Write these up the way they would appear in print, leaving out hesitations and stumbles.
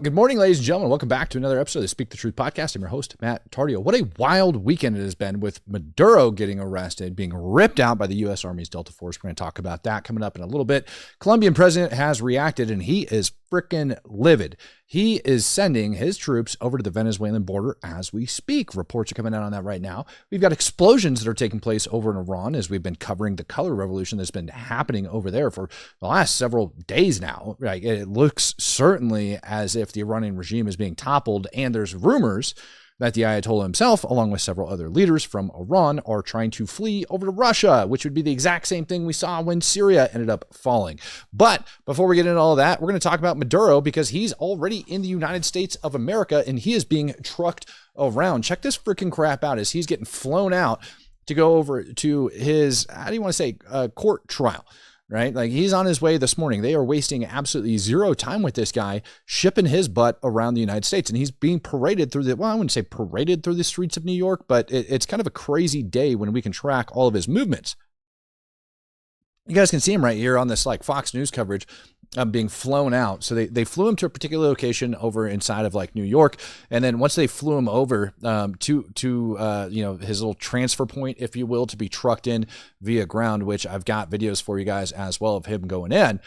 Good morning, ladies and gentlemen. Welcome back to another episode of the Speak the Truth podcast. I'm your host, Matt Tardio. What a wild weekend it has been with Maduro getting arrested, being ripped out by the U.S. Army's Delta Force. We're going to talk about that coming up in a little bit. Colombian president has reacted, and he is freaking livid. He is sending his troops over to the Venezuelan border as we speak. Reports are coming out on that right now. We've got explosions that are taking place over in Iran as we've been covering the color revolution that's been happening over there for the last several days now. Right? It looks certainly as if the Iranian regime is being toppled, and there's rumors that the Ayatollah himself, along with several other leaders from Iran, are trying to flee over to Russia, which would be the exact same thing we saw when Syria ended up falling. But before we get into all of that, we're going to talk about Maduro because he's already in the United States of America and he is being trucked around. Check this freaking crap out as he's getting flown out to go over to his, court trial. Right? Like he's on his way this morning. They are wasting absolutely zero time with this guy, shipping his butt around the United States. And he's being paraded through I wouldn't say paraded through the streets of New York, but it's kind of a crazy day when we can track all of his movements. You guys can see him right here on this like Fox News coverage being flown out. So they flew him to a particular location over inside of like New York. And then once they flew him over to his little transfer point, if you will, to be trucked in via ground, which I've got videos for you guys as well of him going in.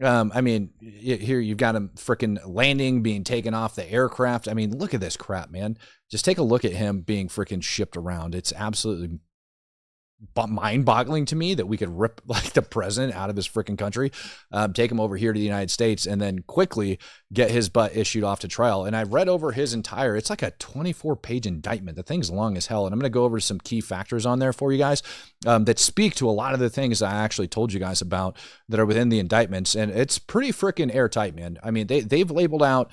Here you've got him freaking landing, being taken off the aircraft. I mean, look at this crap, man. Just take a look at him being freaking shipped around. It's absolutely mind-boggling to me that we could rip like the president out of his freaking country, take him over here to the United States, and then quickly get his butt issued off to trial. And I read over his entire, it's like a 24-page indictment. The thing's long as hell. And I'm going to go over some key factors on there for you guys that speak to a lot of the things I actually told you guys about that are within the indictments. And it's pretty freaking airtight, man. I mean, they've labeled out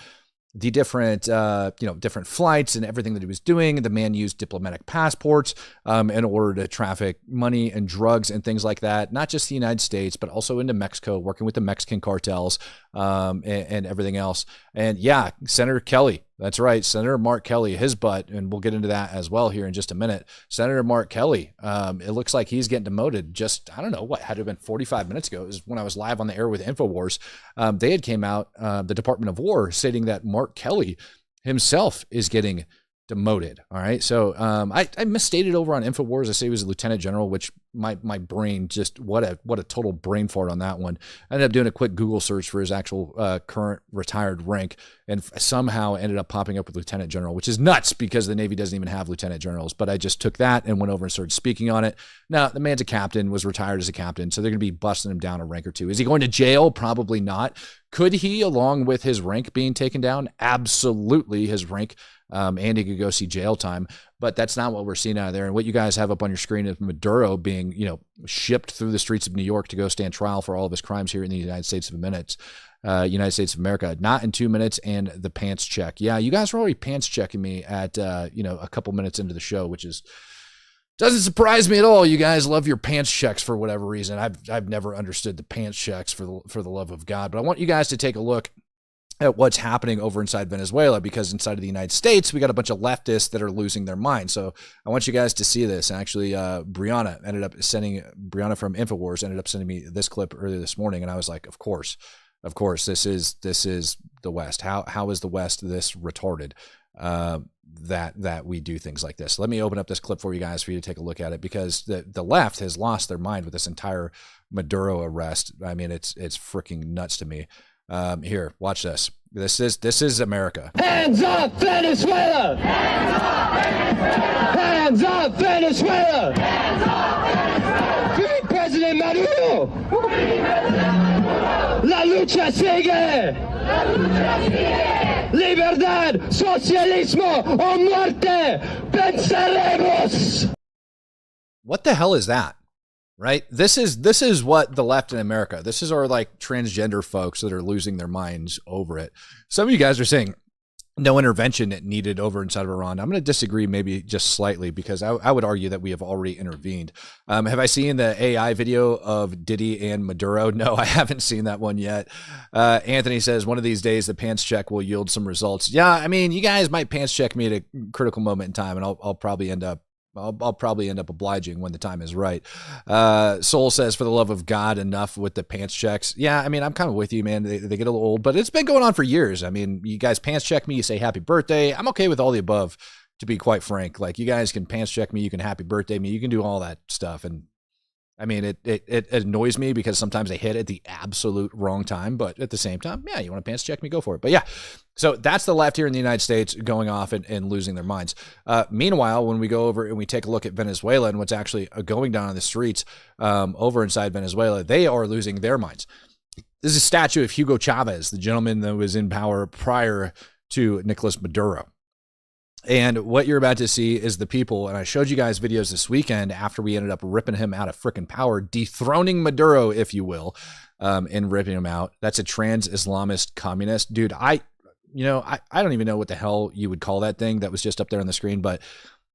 the different, different flights and everything that he was doing. The man used diplomatic passports in order to traffic money and drugs and things like that, not just the United States, but also into Mexico, working with the Mexican cartels and everything else. And yeah, Senator Kelly, that's right, Senator Mark Kelly, his butt, and we'll get into that as well here in just a minute. Senator Mark Kelly, it looks like he's getting demoted just, I don't know, what had to have been 45 minutes ago. It was when I was live on the air with InfoWars. They had came out, the Department of War, stating that Mark Kelly himself is getting demoted. All right. So I misstated over on InfoWars. I say he was a lieutenant general, which my brain just, what a total brain fart on that one. I ended up doing a quick Google search for his actual current retired rank and somehow ended up popping up with lieutenant general, which is nuts because the Navy doesn't even have lieutenant generals. But I just took that and went over and started speaking on it. Now, the man's a captain, was retired as a captain, so they're going to be busting him down a rank or two. Is he going to jail? Probably not. Could he, along with his rank being taken down? Absolutely, his rank. And he could go see jail time, but that's not what we're seeing out of there. And what you guys have up on your screen is Maduro being, shipped through the streets of New York to go stand trial for all of his crimes here in the United States of United States of America, not in 2 minutes, and the pants check. Yeah, you guys were already pants checking me at, a couple minutes into the show, which is, doesn't surprise me at all. You guys love your pants checks for whatever reason. I've never understood the pants checks for the love of God, but I want you guys to take a look at what's happening over inside Venezuela, because inside of the United States, we got a bunch of leftists that are losing their minds. So I want you guys to see this. Actually, Brianna from InfoWars ended up sending me this clip earlier this morning. And I was like, of course, this is the West. How is the West this retarded that we do things like this? Let me open up this clip for you guys for you to take a look at it, because the left has lost their mind with this entire Maduro arrest. I mean, it's freaking nuts to me. Here, watch this. This is America. Hands up, Venezuela! Hands up, Venezuela! Hands up, Venezuela! Free President Maduro! La lucha sigue! La lucha sigue! Libertad, socialismo o muerte! Venceremos! What the hell is that? Right? This is what the left in America, this is our like transgender folks that are losing their minds over it. Some of you guys are saying no intervention needed over inside of Iran. I'm going to disagree maybe just slightly, because I would argue that we have already intervened. Have I seen the AI video of Diddy and Maduro? No, I haven't seen that one yet. Anthony says one of these days the pants check will yield some results. Yeah, I mean, you guys might pants check me at a critical moment in time, and I'll probably end up I'll probably end up obliging when the time is right. Soul says, for the love of God, enough with the pants checks. Yeah, I mean, I'm kind of with you, man. They get a little old, but it's been going on for years. I mean, you guys pants check me, you say happy birthday. I'm okay with all the above, to be quite frank. Like, you guys can pants check me, you can happy birthday me, you can do all that stuff. And I mean, it annoys me because sometimes they hit at the absolute wrong time, but at the same time, yeah, you want to pants check me, go for it. But yeah, so that's the left here in the United States going off and losing their minds. Meanwhile, when we go over and we take a look at Venezuela and what's actually going down on the streets over inside Venezuela, they are losing their minds. This is a statue of Hugo Chavez, the gentleman that was in power prior to Nicolas Maduro. And what you're about to see is the people, and I showed you guys videos this weekend after we ended up ripping him out of freaking power, dethroning Maduro, if you will, and ripping him out. That's a trans-Islamist communist. Dude, I don't even know what the hell you would call that thing that was just up there on the screen, but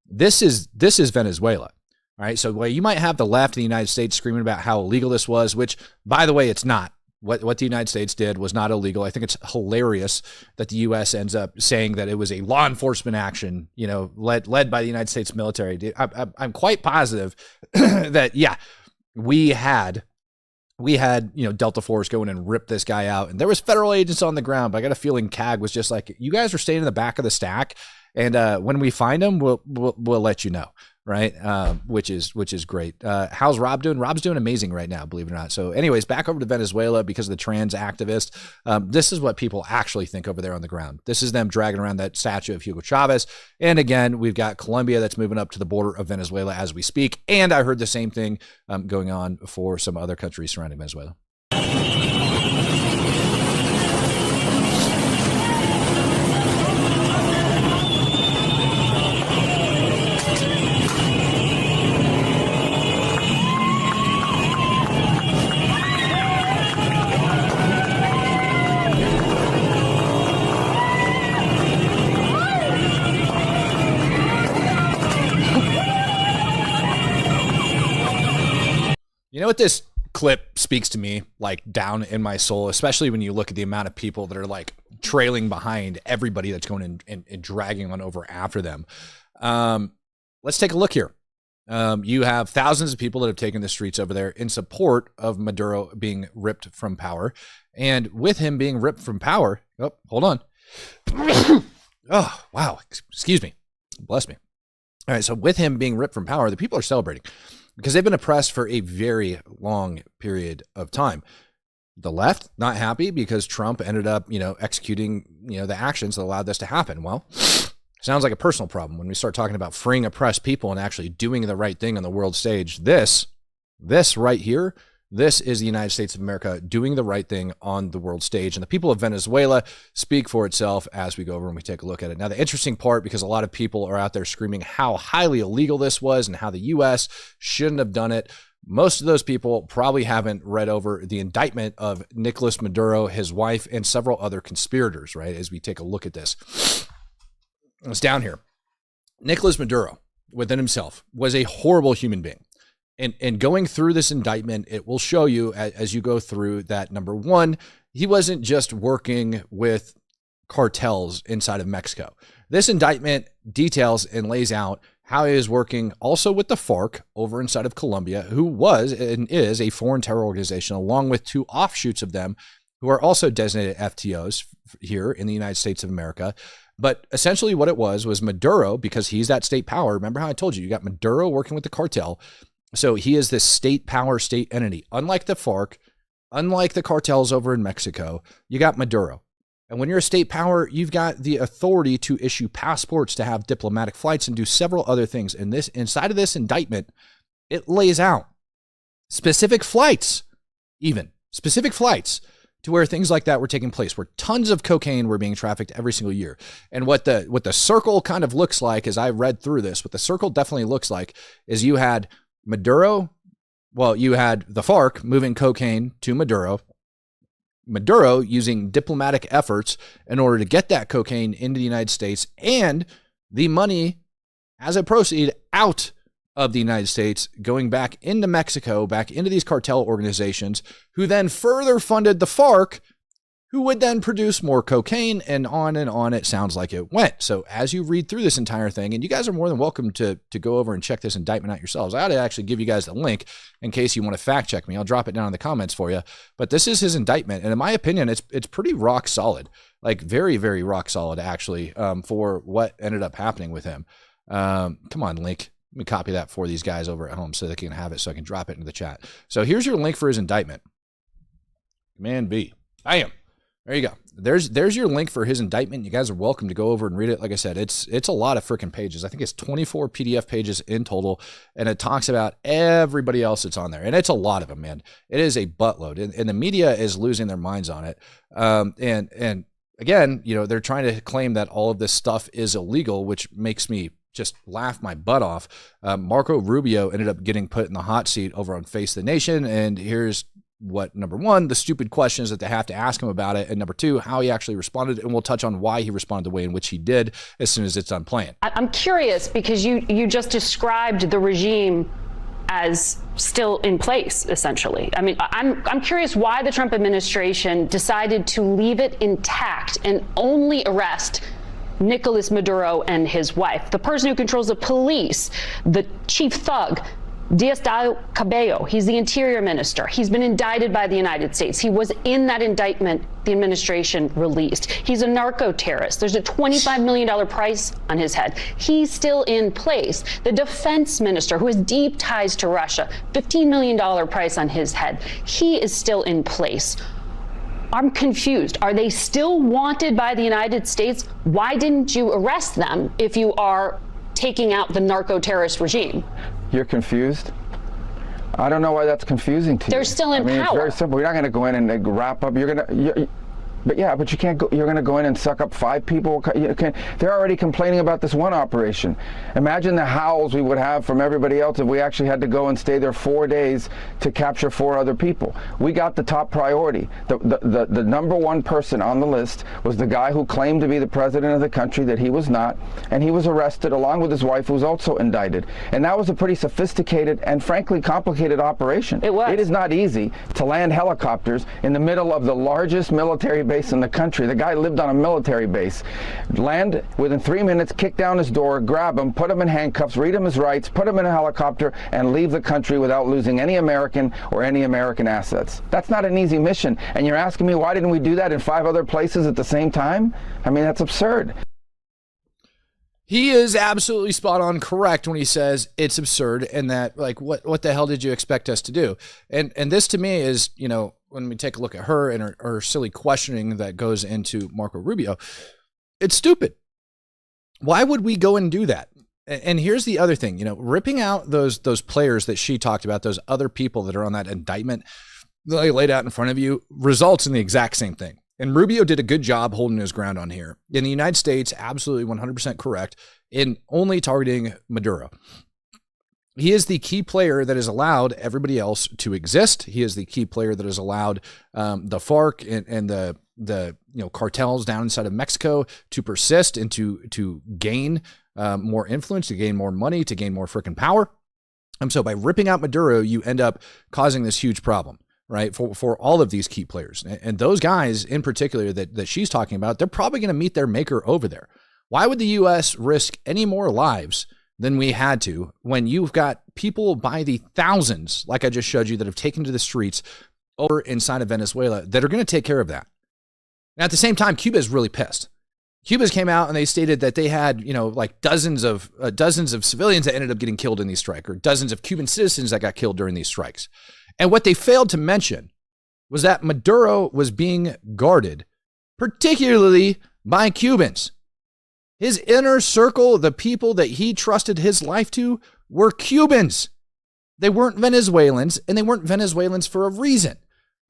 this is Venezuela. All right, so while you might have the left in the United States screaming about how illegal this was, which, by the way, it's not. What the United States did was not illegal. I think it's hilarious that the U.S. ends up saying that it was a law enforcement action, led by the United States military. I'm quite positive that, yeah, we had Delta Force go in and rip this guy out, and there was federal agents on the ground. But I got a feeling CAG was just like, you guys are staying in the back of the stack, and when we find them, we'll let you know. Right. Which is great. How's Rob doing? Rob's doing amazing right now, believe it or not. So anyways, back over to Venezuela because of the trans activist. This is what people actually think over there on the ground. This is them dragging around that statue of Hugo Chavez. And again, we've got Colombia that's moving up to the border of Venezuela as we speak. And I heard the same thing going on for some other countries surrounding Venezuela. You know what this clip speaks to me, like, down in my soul, especially when you look at the amount of people that are like trailing behind everybody that's going and dragging on over after them. Let's take a look here. You have thousands of people that have taken the streets over there in support of Maduro being ripped from power. And with him being ripped from power, oh, hold on. Oh, wow. Excuse me. Bless me. All right. So with him being ripped from power, the people are celebrating because they've been oppressed for a very long period of time. The left, not happy because Trump ended up, executing, the actions that allowed this to happen. Well, sounds like a personal problem when we start talking about freeing oppressed people and actually doing the right thing on the world stage. This right here, this is the United States of America doing the right thing on the world stage. And the people of Venezuela speak for itself as we go over and we take a look at it. Now, the interesting part, because a lot of people are out there screaming how highly illegal this was and how the U.S. shouldn't have done it. Most of those people probably haven't read over the indictment of Nicolas Maduro, his wife, and several other conspirators, right, as we take a look at this. It's down here. Nicolas Maduro, within himself, was a horrible human being. And going through this indictment, it will show you as you go through that, number one, he wasn't just working with cartels inside of Mexico. This indictment details and lays out how he is working also with the FARC over inside of Colombia, who was and is a foreign terror organization, along with two offshoots of them who are also designated FTOs here in the United States of America. But essentially what it was Maduro, because he's that state power. Remember how I told you got Maduro working with the cartel. So he is this state power, state entity. Unlike the FARC, unlike the cartels over in Mexico, you got Maduro. And when you're a state power, you've got the authority to issue passports, to have diplomatic flights, and do several other things. And this, inside of this indictment, it lays out specific flights, to where things like that were taking place, where tons of cocaine were being trafficked every single year. And what the circle kind of looks like, as I read through this, what the circle definitely looks like is you had Maduro, you had the FARC moving cocaine to Maduro using diplomatic efforts in order to get that cocaine into the United States, and the money as a proceed out of the United States going back into Mexico, back into these cartel organizations, who then further funded the FARC who would then produce more cocaine, and on it sounds like it went. So as you read through this entire thing, and you guys are more than welcome to go over and check this indictment out yourselves. I ought to actually give you guys the link in case you want to fact check me. I'll drop it down in the comments for you. But this is his indictment, and in my opinion, it's pretty rock solid, like very, very rock solid actually, for what ended up happening with him. Come on, link. Let me copy that for these guys over at home so they can have it, so I can drop it into the chat. So here's your link for his indictment. Command B. Bam. There you go. There's your link for his indictment. You guys are welcome to go over and read it. Like I said, it's a lot of freaking pages. I think it's 24 PDF pages in total, and it talks about everybody else that's on there. And it's a lot of them, man. It is a buttload, and the media is losing their minds on it. And again, you know, they're trying to claim that all of this stuff is illegal, which makes me just laugh my butt off. Marco Rubio ended up getting put in the hot seat over on Face the Nation, and here's what, number one, the stupid questions that they have to ask him about it, and number two, how he actually responded, and we'll touch on why he responded the way in which he did as soon as it's done playing. I'm curious because you just described the regime as still in place, essentially. I mean, I'm curious why the Trump administration decided to leave it intact and only arrest Nicolas Maduro and his wife, the person who controls the police, the chief thug, Cabello. He's the interior minister. He's been indicted by the United States. He was in that indictment the administration released. He's a narco terrorist. There's a $25 million price on his head. He's still in place. The defense minister, who has deep ties to Russia, $15 million price on his head. He is still in place. I'm confused. Are they still wanted by the United States? Why didn't you arrest them if you are taking out the narco terrorist regime? You're confused? I don't know why that's confusing to you. They're still in power. It's very simple. You're not going to go in and wrap up. But you can't go. You're going to go in and suck up 5 people. They're already complaining about this one operation. Imagine the howls we would have from everybody else if we actually had to go and stay there 4 days to capture 4 other people. We got the top priority. The number one person on the list was the guy who claimed to be the president of the country that he was not, and he was arrested along with his wife, who was also indicted. And that was a pretty sophisticated and frankly complicated operation. It was. It is not easy to land helicopters in the middle of the largest military base in the country. The guy lived on a military base. Land within 3 minutes, kick down his door, grab him, put him in handcuffs, read him his rights, put him in a helicopter, and leave the country without losing any American or any American assets. That's not an easy mission. And you're asking me why didn't we do that in 5 other places at the same time? I mean, that's absurd. He is absolutely spot on correct when he says it's absurd, and that, like, what the hell did you expect us to do? And this to me is, you know, when we take a look at her and her silly questioning that goes into Marco Rubio, it's stupid. Why would we go and do that? And here's the other thing, you know, ripping out those players that she talked about, those other people that are on that indictment that I laid out in front of you, results in the exact same thing. And Rubio did a good job holding his ground on here. In the United States, absolutely 100% correct in only targeting Maduro. He is the key player that has allowed everybody else to exist. He is the key player that has allowed the FARC and the cartels down inside of Mexico to persist and to gain more influence, to gain more money, to gain more freaking power. So by ripping out Maduro, you end up causing this huge problem, right, for all of these key players. And those guys in particular that she's talking about, they're probably going to meet their maker over there. Why would the U.S. risk any more lives than we had to when you've got people by the thousands, like I just showed you, that have taken to the streets over inside of Venezuela that are going to take care of that? And at the same time, Cuba is really pissed. Cuba's came out and they stated that they had, like dozens of civilians that ended up getting killed in these strikes, or dozens of Cuban citizens that got killed during these strikes. And what they failed to mention was that Maduro was being guarded, particularly by Cubans. His inner circle, the people that he trusted his life to, were Cubans. They weren't Venezuelans, and they weren't Venezuelans for a reason.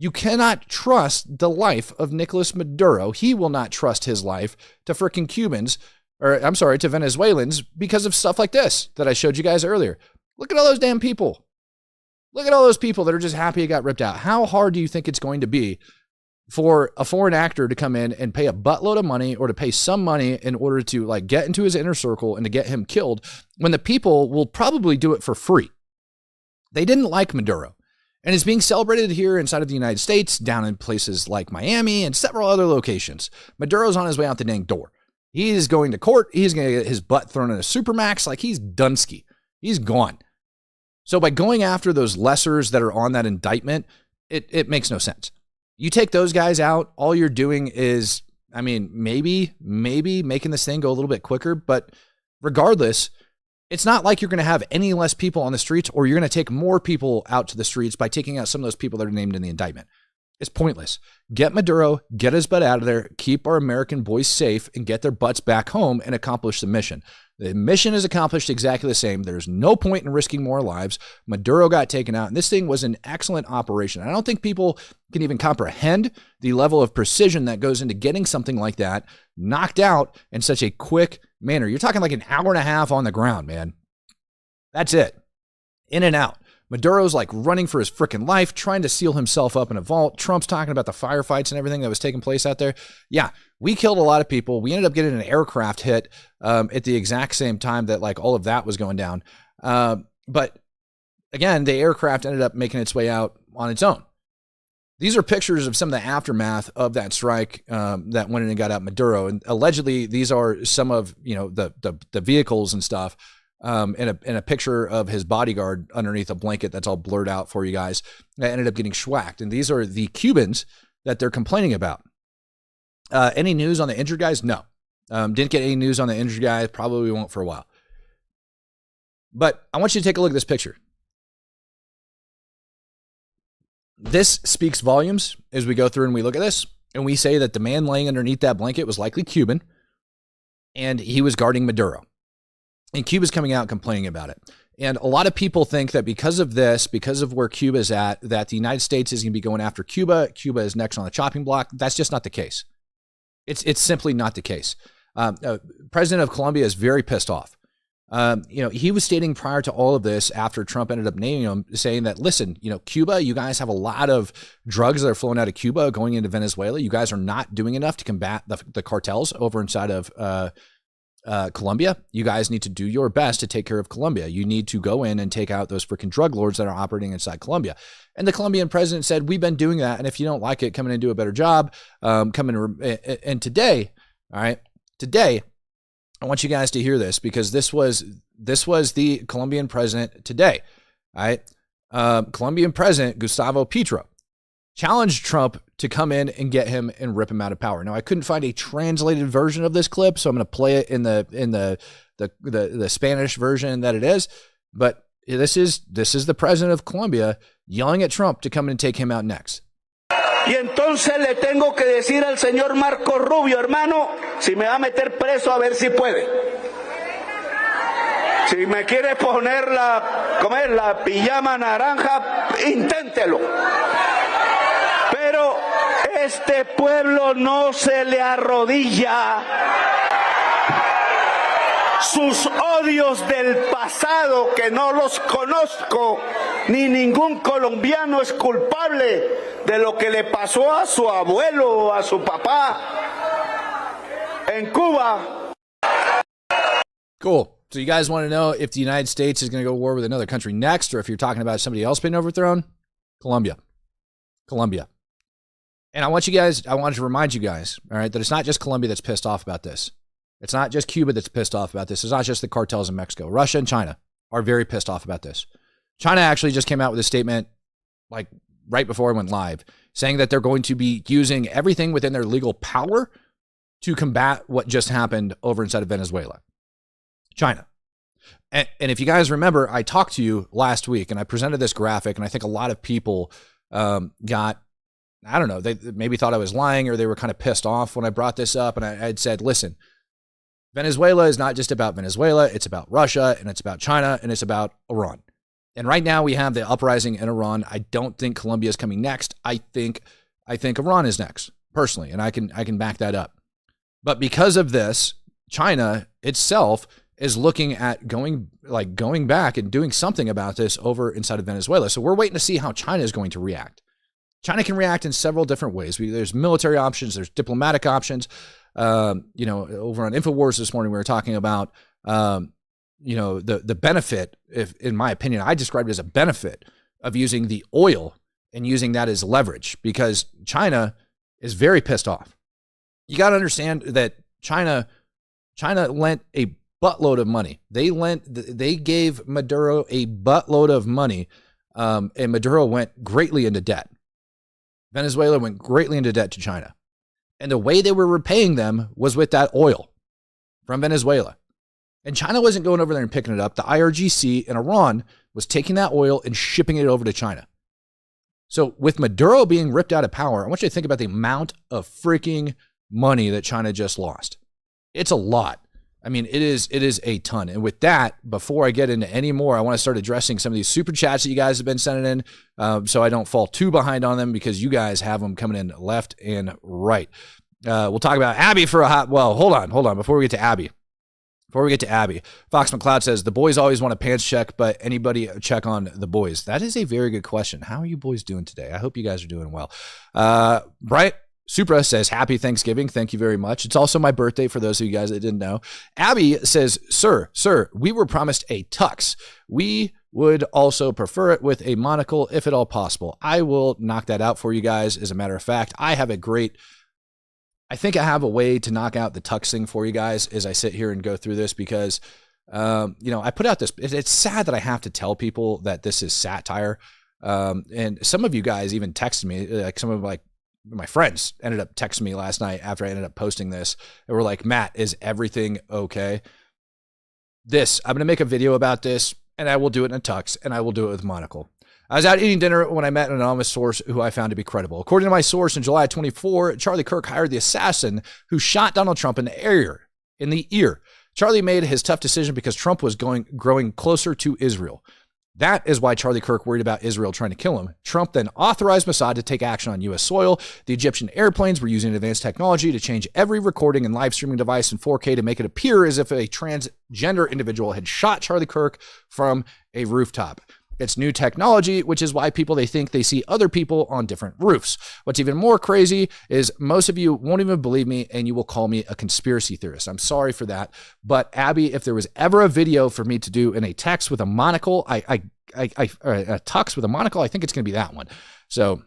You cannot trust the life of Nicolas Maduro. He will not trust his life to freaking Cubans, to Venezuelans, because of stuff like this that I showed you guys earlier. Look at all those damn people. Look at all those people that are just happy it got ripped out. How hard do you think it's going to be for a foreign actor to come in and pay a buttload of money, or to pay some money in order to get into his inner circle and to get him killed, when the people will probably do it for free? They didn't like Maduro. And it's being celebrated here inside of the United States, down in places like Miami and several other locations. Maduro's on his way out the dang door. He's going to court. He's going to get his butt thrown in a supermax like he's Dunsky. He's gone. So by going after those lessers that are on that indictment, it makes no sense. You take those guys out, all you're doing is, I mean, maybe making this thing go a little bit quicker, but regardless, it's not like you're going to have any less people on the streets or you're going to take more people out to the streets by taking out some of those people that are named in the indictment. It's pointless. Get Maduro, get his butt out of there, keep our American boys safe, and get their butts back home and accomplish the mission. The mission is accomplished exactly the same. There's no point in risking more lives. Maduro got taken out, and this thing was an excellent operation. I don't think people can even comprehend the level of precision that goes into getting something like that knocked out in such a quick manner. You're talking like an hour and a half on the ground, man. That's it. In and out. Maduro's like running for his freaking life, trying to seal himself up in a vault. Trump's talking about the firefights and everything that was taking place out there. Yeah, we killed a lot of people. We ended up getting an aircraft hit at the exact same time that like all of that was going down. But again, the aircraft ended up making its way out on its own. These are pictures of some of the aftermath of that strike that went in and got out Maduro. And allegedly, these are some of, you know, the vehicles and stuff. In a picture of his bodyguard underneath a blanket that's all blurred out for you guys that ended up getting schwacked. And these are the Cubans that they're complaining about. Any news on the injured guys? No. Didn't get any news on the injured guys. Probably won't for a while. But I want you to take a look at this picture. This speaks volumes as we go through and we look at this. And we say that the man laying underneath that blanket was likely Cuban. And he was guarding Maduro. And Cuba's coming out complaining about it. And a lot of people think that because of this, because of where Cuba's at, that the United States is going to be going after Cuba. Cuba is next on the chopping block. That's just not the case. It's simply not the case. President of Colombia is very pissed off. He was stating prior to all of this, after Trump ended up naming him, saying that, listen, Cuba, you guys have a lot of drugs that are flowing out of Cuba going into Venezuela. You guys are not doing enough to combat the cartels over inside of Colombia. You guys need to do your best to take care of Colombia. You need to go in and take out those freaking drug lords that are operating inside Colombia. And the Colombian president said, we've been doing that. And if you don't like it, come in and do a better job. And today, all right, today, I want you guys to hear this because this was the Colombian president today. All right. Colombian president Gustavo Petro challenged Trump to come in and get him and rip him out of power. Now, I couldn't find a translated version of this clip, so I'm going to play it in the Spanish version that it is. But this is the president of Colombia yelling at Trump to come in and take him out next. Y entonces le tengo que decir al señor Marco Rubio, hermano, si me va a meter preso, a ver si puede. Si me quiere poner la pijama naranja, inténtelo. Pero este pueblo no se le arrodilla. Sus odios del pasado, que no los conozco, ni ningún colombiano es culpable de lo que le pasó a su abuelo o a su papá en Cuba. Cool. So you guys want to know if the United States is going to go to war with another country next, or if you're talking about somebody else being overthrown? Colombia. And I want to remind you guys, all right, that it's not just Colombia that's pissed off about this. It's not just Cuba that's pissed off about this. It's not just the cartels in Mexico. Russia and China are very pissed off about this. China actually just came out with a statement like right before I went live saying that they're going to be using everything within their legal power to combat what just happened over inside of Venezuela. China. And if you guys remember, I talked to you last week and I presented this graphic, and I think a lot of people got, I don't know, they maybe thought I was lying, or they were kind of pissed off when I brought this up. And I had said, listen, Venezuela is not just about Venezuela. It's about Russia, and it's about China, and it's about Iran. And right now we have the uprising in Iran. I don't think Colombia is coming next. I think Iran is next, personally, and I can back that up. But because of this, China itself is looking at going back and doing something about this over inside of Venezuela. So we're waiting to see how China is going to react. China can react in several different ways. There's military options, there's diplomatic options. Over on InfoWars this morning, we were talking about, the benefit, if in my opinion, I described it as a benefit of using the oil and using that as leverage, because China is very pissed off. You got to understand that China lent a buttload of money. They gave Maduro a buttload of money, and Maduro went greatly into debt. Venezuela went greatly into debt to China. And the way they were repaying them was with that oil from Venezuela. And China wasn't going over there and picking it up. The IRGC in Iran was taking that oil and shipping it over to China. So with Maduro being ripped out of power, I want you to think about the amount of freaking money that China just lost. It's a lot. I mean, it is a ton. And with that, before I get into any more, I want to start addressing some of these super chats that you guys have been sending in, so I don't fall too behind on them, because you guys have them coming in left and right. We'll talk about Abby for a hot. Well, hold on. Before we get to Abby, Fox McCloud says the boys always want a pants check, but anybody check on the boys? That is a very good question. How are you boys doing today? I hope you guys are doing well. Bright Supra says, happy Thanksgiving. Thank you very much. It's also my birthday for those of you guys that didn't know. Abby says, sir, we were promised a tux. We would also prefer it with a monocle if at all possible. I will knock that out for you guys. As a matter of fact, I think I have a way to knock out the tux thing for you guys as I sit here and go through this, because, I put out this, it's sad that I have to tell people that this is satire. And some of you guys even texted me, like some of my friends ended up texting me last night after I ended up posting this. They were like, Matt, is everything okay? I'm going to make a video about this, and I will do it in a tux, and I will do it with monocle. I was out eating dinner when I met an anonymous source who I found to be credible. According to my source, in July 24, Charlie Kirk hired the assassin who shot Donald Trump in the ear. Charlie made his tough decision because Trump was growing closer to Israel. That is why Charlie Kirk worried about Israel trying to kill him. Trump then authorized Mossad to take action on U.S. soil. The Egyptian airplanes were using advanced technology to change every recording and live streaming device in 4K to make it appear as if a transgender individual had shot Charlie Kirk from a rooftop. It's new technology, which is why they think they see other people on different roofs. What's even more crazy is most of you won't even believe me, and you will call me a conspiracy theorist. I'm sorry for that. But Abby, if there was ever a video for me to do in a text with a monocle, a tux with a monocle, I think it's going to be that one. So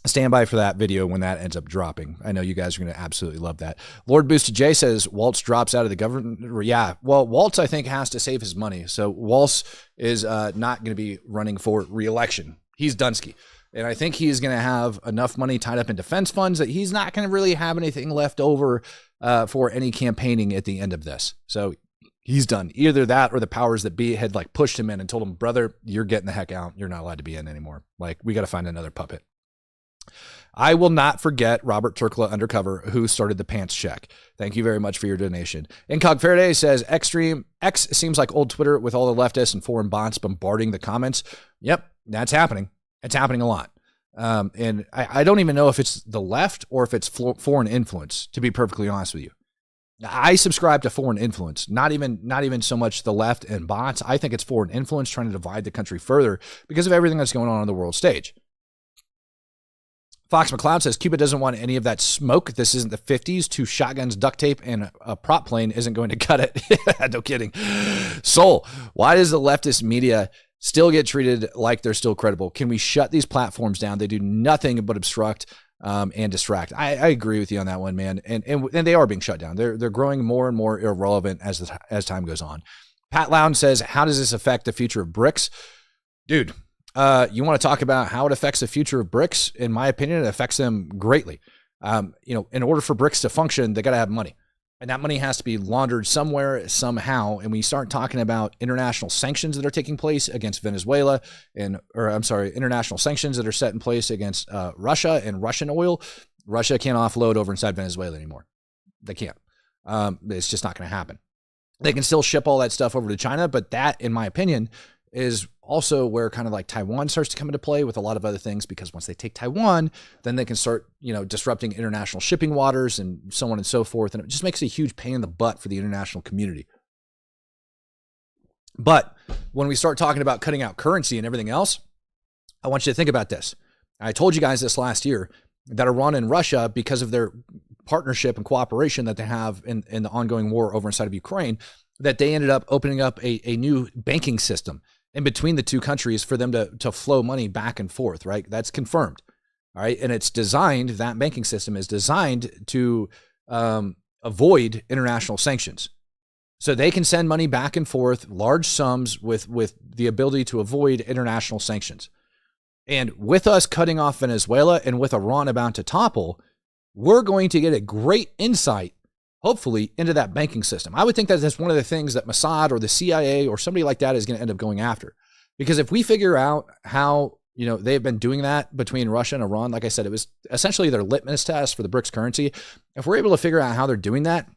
stand by for that video when that ends up dropping. I know you guys are going to absolutely love that. Lord Boosted J says Waltz drops out of the government. Yeah, well, Waltz, I think, has to save his money. So Waltz is not going to be running for re-election. He's Dunsky. And I think he's going to have enough money tied up in defense funds that he's not going to really have anything left over for any campaigning at the end of this. So he's done. Either that or the powers that be had pushed him in and told him, brother, you're getting the heck out. You're not allowed to be in anymore. We got to find another puppet. I will not forget Robert Turkla Undercover, who started the pants check. Thank you very much for your donation. Incog Faraday says, X seems like old Twitter with all the leftists and foreign bots bombarding the comments. Yep, that's happening. It's happening a lot. And I don't even know if it's the left or if it's foreign influence, to be perfectly honest with you. I subscribe to foreign influence, not even so much the left and bots. I think it's foreign influence trying to divide the country further because of everything that's going on the world stage. Fox McCloud says Cuba doesn't want any of that smoke. This isn't the 50s. 2 shotguns, duct tape, and a prop plane isn't going to cut it. No kidding. Soul, why does the leftist media still get treated like they're still credible? Can we shut these platforms down? They do nothing but obstruct and distract. I agree with you on that one, man. And they are being shut down. They're growing more and more irrelevant as time goes on. Pat Lown says, how does this affect the future of BRICS? Dude, you want to talk about how it affects the future of BRICS? In my opinion, it affects them greatly. In order for BRICS to function, they got to have money. And that money has to be laundered somewhere, somehow. And when you start talking about international sanctions that are taking place against Venezuela, international sanctions that are set in place against Russia and Russian oil, Russia can't offload over inside Venezuela anymore. They can't. It's just not going to happen. They can still ship all that stuff over to China, but that, in my opinion, is also where kind of like Taiwan starts to come into play with a lot of other things, because once they take Taiwan, then they can start, disrupting international shipping waters and so on and so forth. And it just makes a huge pain in the butt for the international community. But when we start talking about cutting out currency and everything else, I want you to think about this. I told you guys this last year that Iran and Russia, because of their partnership and cooperation that they have in the ongoing war over inside of Ukraine, that they ended up opening up a new banking system. in between the two countries for them to flow money back and forth, right? That's confirmed. All right. And it's designed, that banking system is designed to avoid international sanctions. So they can send money back and forth, large sums with the ability to avoid international sanctions. And with us cutting off Venezuela and with Iran about to topple, we're going to get a great insight, hopefully, into that banking system. I would think that that's one of the things that Mossad or the CIA or somebody like that is going to end up going after. Because if we figure out how, they've been doing that between Russia and Iran, like I said, it was essentially their litmus test for the BRICS currency. If we're able to figure out how they're doing that,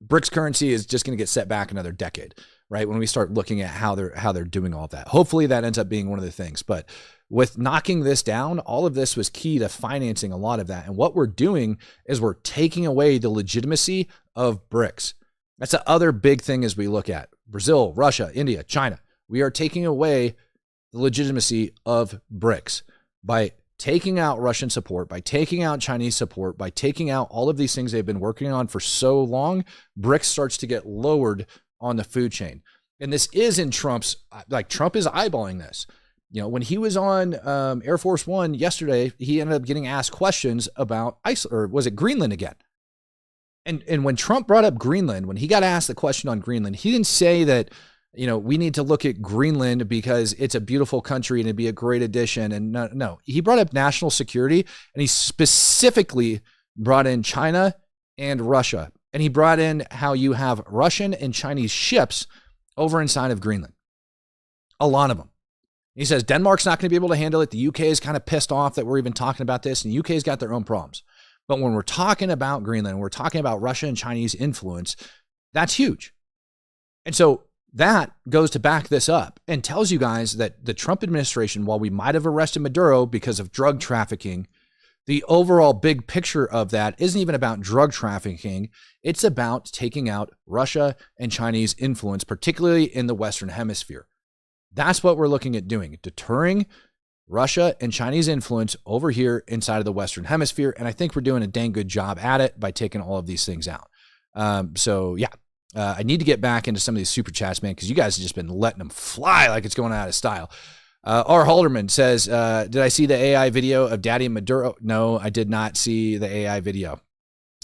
BRICS currency is just going to get set back another decade, right? When we start looking at how they're doing all of that. Hopefully that ends up being one of the things. But with knocking this down, all of this was key to financing a lot of that. And what we're doing is we're taking away the legitimacy of BRICS. That's the other big thing as we look at Brazil, Russia, India, China. We are taking away the legitimacy of BRICS by taking out Russian support, by taking out Chinese support, by taking out all of these things they've been working on for so long. BRICS starts to get lowered on the food chain. And this is in Trump's, Trump is eyeballing this. When he was on Air Force One yesterday, he ended up getting asked questions about Iceland, or was it Greenland again? And when Trump brought up Greenland, when he got asked the question on Greenland, he didn't say that, we need to look at Greenland because it's a beautiful country and it'd be a great addition. And no, he brought up national security, and he specifically brought in China and Russia. And he brought in how you have Russian and Chinese ships over inside of Greenland. A lot of them. He says Denmark's not going to be able to handle it. The UK is kind of pissed off that we're even talking about this, and the UK's got their own problems. But when we're talking about Greenland, we're talking about Russia and Chinese influence, that's huge. And so that goes to back this up and tells you guys that the Trump administration, while we might have arrested Maduro because of drug trafficking, the overall big picture of that isn't even about drug trafficking. It's about taking out Russia and Chinese influence, particularly in the Western Hemisphere. That's what we're looking at doing, deterring Russia and Chinese influence over here inside of the Western Hemisphere. And I think we're doing a dang good job at it by taking all of these things out. I need to get back into some of these super chats, man, because you guys have just been letting them fly like it's going out of style. R. Halderman says, did I see the AI video of Daddy Maduro? No, I did not see the AI video.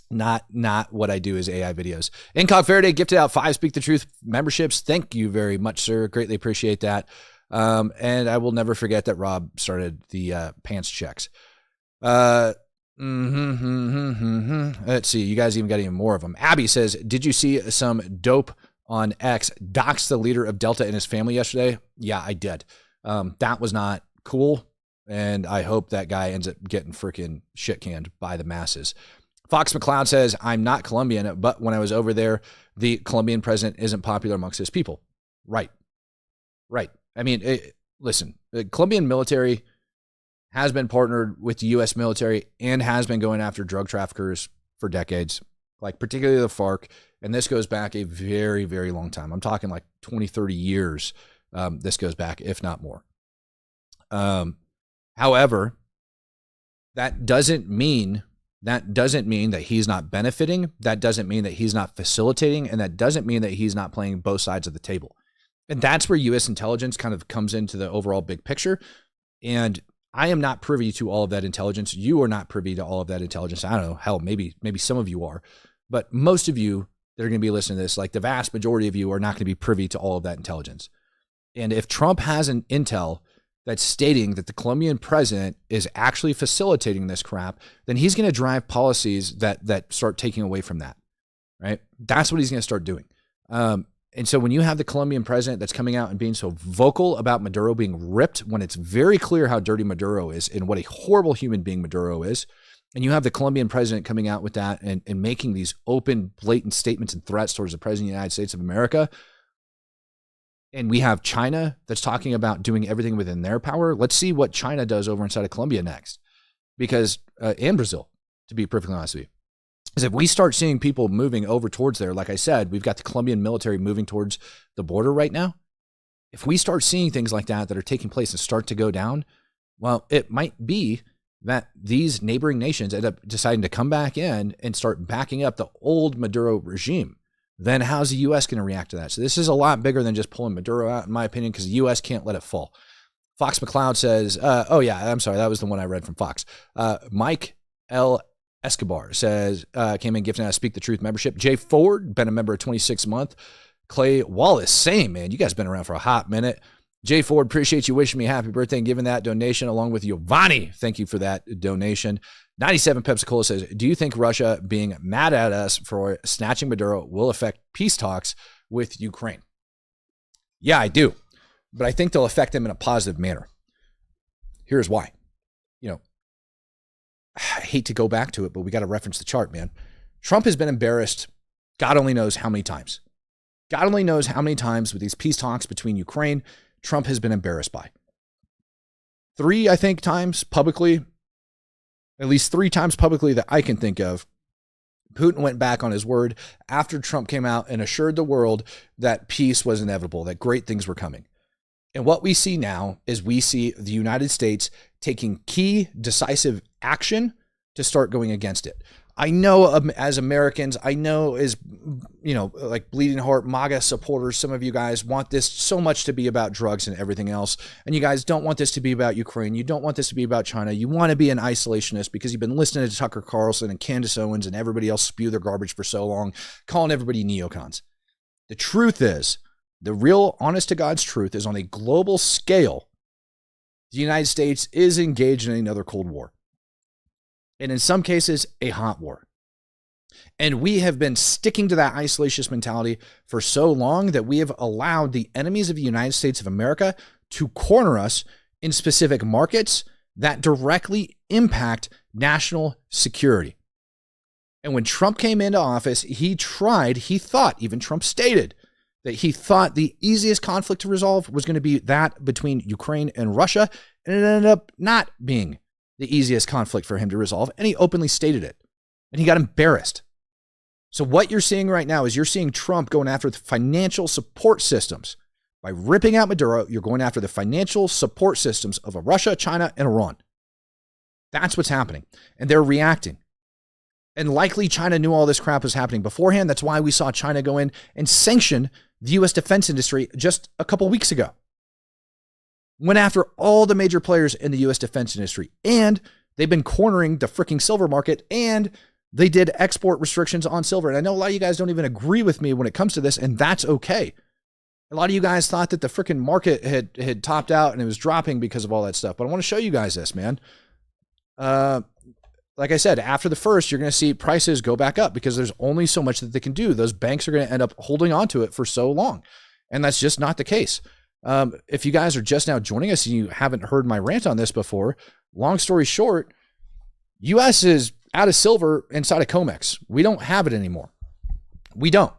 Not what I do is AI videos. Incog Faraday gifted out 5 Speak the Truth memberships. Thank you very much, sir. Greatly appreciate that. And I will never forget that Rob started the pants checks. Let's see. You guys even got even more of them. Abby says, did you see some dope on X dox the leader of Delta and his family yesterday? Yeah, I did. That was not cool. And I hope that guy ends up getting freaking shit canned by the masses. Fox McCloud says, I'm not Colombian, but when I was over there, the Colombian president isn't popular amongst his people. Right. I mean, listen, the Colombian military has been partnered with the U.S. military and has been going after drug traffickers for decades, like particularly the FARC. And this goes back a very, very long time. I'm talking like 20, 30 years. This goes back, if not more. However, that doesn't mean that he's not benefiting. That doesn't mean that he's not facilitating. And that doesn't mean that he's not playing both sides of the table. And that's where U.S. intelligence kind of comes into the overall big picture. And I am not privy to all of that intelligence. You are not privy to all of that intelligence. I don't know. Hell, maybe some of you are. But most of you that are going to be listening to this, like the vast majority of you, are not going to be privy to all of that intelligence. And if Trump has an intel that's stating that the Colombian president is actually facilitating this crap, then he's going to drive policies that start taking away from that, right? That's what he's going to start doing. And so when you have the Colombian president that's coming out and being so vocal about Maduro being ripped, when it's very clear how dirty Maduro is and what a horrible human being Maduro is, and you have the Colombian president coming out with that and making these open, blatant statements and threats towards the president of the United States of America, and we have China that's talking about doing everything within their power. Let's see what China does over inside of Colombia next. Because, and Brazil, to be perfectly honest with you. Because if we start seeing people moving over towards there, like I said, we've got the Colombian military moving towards the border right now. If we start seeing things like that are taking place and start to go down, well, it might be that these neighboring nations end up deciding to come back in and start backing up the old Maduro regime. then how's the U.S. going to react to that? So this is a lot bigger than just pulling Maduro out, in my opinion, because the U.S. can't let it fall. Fox McCloud says, oh yeah, I'm sorry, that was the one I read from Fox. Mike L. Escobar says, came in gifting out a Speak the Truth membership. Jay Ford, been a member of 26 month. Clay Wallace, same, man. You guys been around for a hot minute. Jay Ford, appreciate you wishing me happy birthday and giving that donation along with Giovanni. Thank you for that donation. 97 Pepsi-Cola says, do you think Russia being mad at us for snatching Maduro will affect peace talks with Ukraine? Yeah, I do. But I think they'll affect them in a positive manner. Here's why. You know, I hate to go back to it, but we got to reference the chart, man. Trump has been embarrassed God only knows how many times. God only knows how many times with these peace talks between Ukraine, Trump has been embarrassed by. 3, I think, times publicly, at least 3 times publicly that I can think of, Putin went back on his word after Trump came out and assured the world that peace was inevitable, that great things were coming. And what we see now is we see the United States taking key decisive action to start going against it. I know as Americans, I know as, you know, like bleeding heart MAGA supporters, some of you guys want this so much to be about drugs and everything else. And you guys don't want this to be about Ukraine. You don't want this to be about China. You want to be an isolationist because you've been listening to Tucker Carlson and Candace Owens and everybody else spew their garbage for so long, calling everybody neocons. The truth is, the real honest to God's truth is on a global scale, the United States is engaged in another Cold War. And in some cases, a hot war. And we have been sticking to that isolationist mentality for so long that we have allowed the enemies of the United States of America to corner us in specific markets that directly impact national security. And when Trump came into office, he thought, even Trump stated, that he thought the easiest conflict to resolve was going to be that between Ukraine and Russia. And it ended up not being the easiest conflict for him to resolve, and he openly stated it, and he got embarrassed. So what you're seeing right now is you're seeing Trump going after the financial support systems. By ripping out Maduro, you're going after the financial support systems of Russia, China, and Iran. That's what's happening, and they're reacting. And likely China knew all this crap was happening beforehand. That's why we saw China go in and sanction the U.S. defense industry just a couple weeks ago. Went after all the major players in the U.S. defense industry, and they've been cornering the freaking silver market, and they did export restrictions on silver. And I know a lot of you guys don't even agree with me when it comes to this, and that's okay. A lot of you guys thought that the freaking market had topped out and it was dropping because of all that stuff. But I want to show you guys this, man. Like I said, after the first, you're going to see prices go back up because there's only so much that they can do. Those banks are going to end up holding on to it for so long. And that's just not the case. If you guys are just now joining us and you haven't heard my rant on this before, long story short, U.S. is out of silver inside of COMEX. We don't have it anymore. We don't.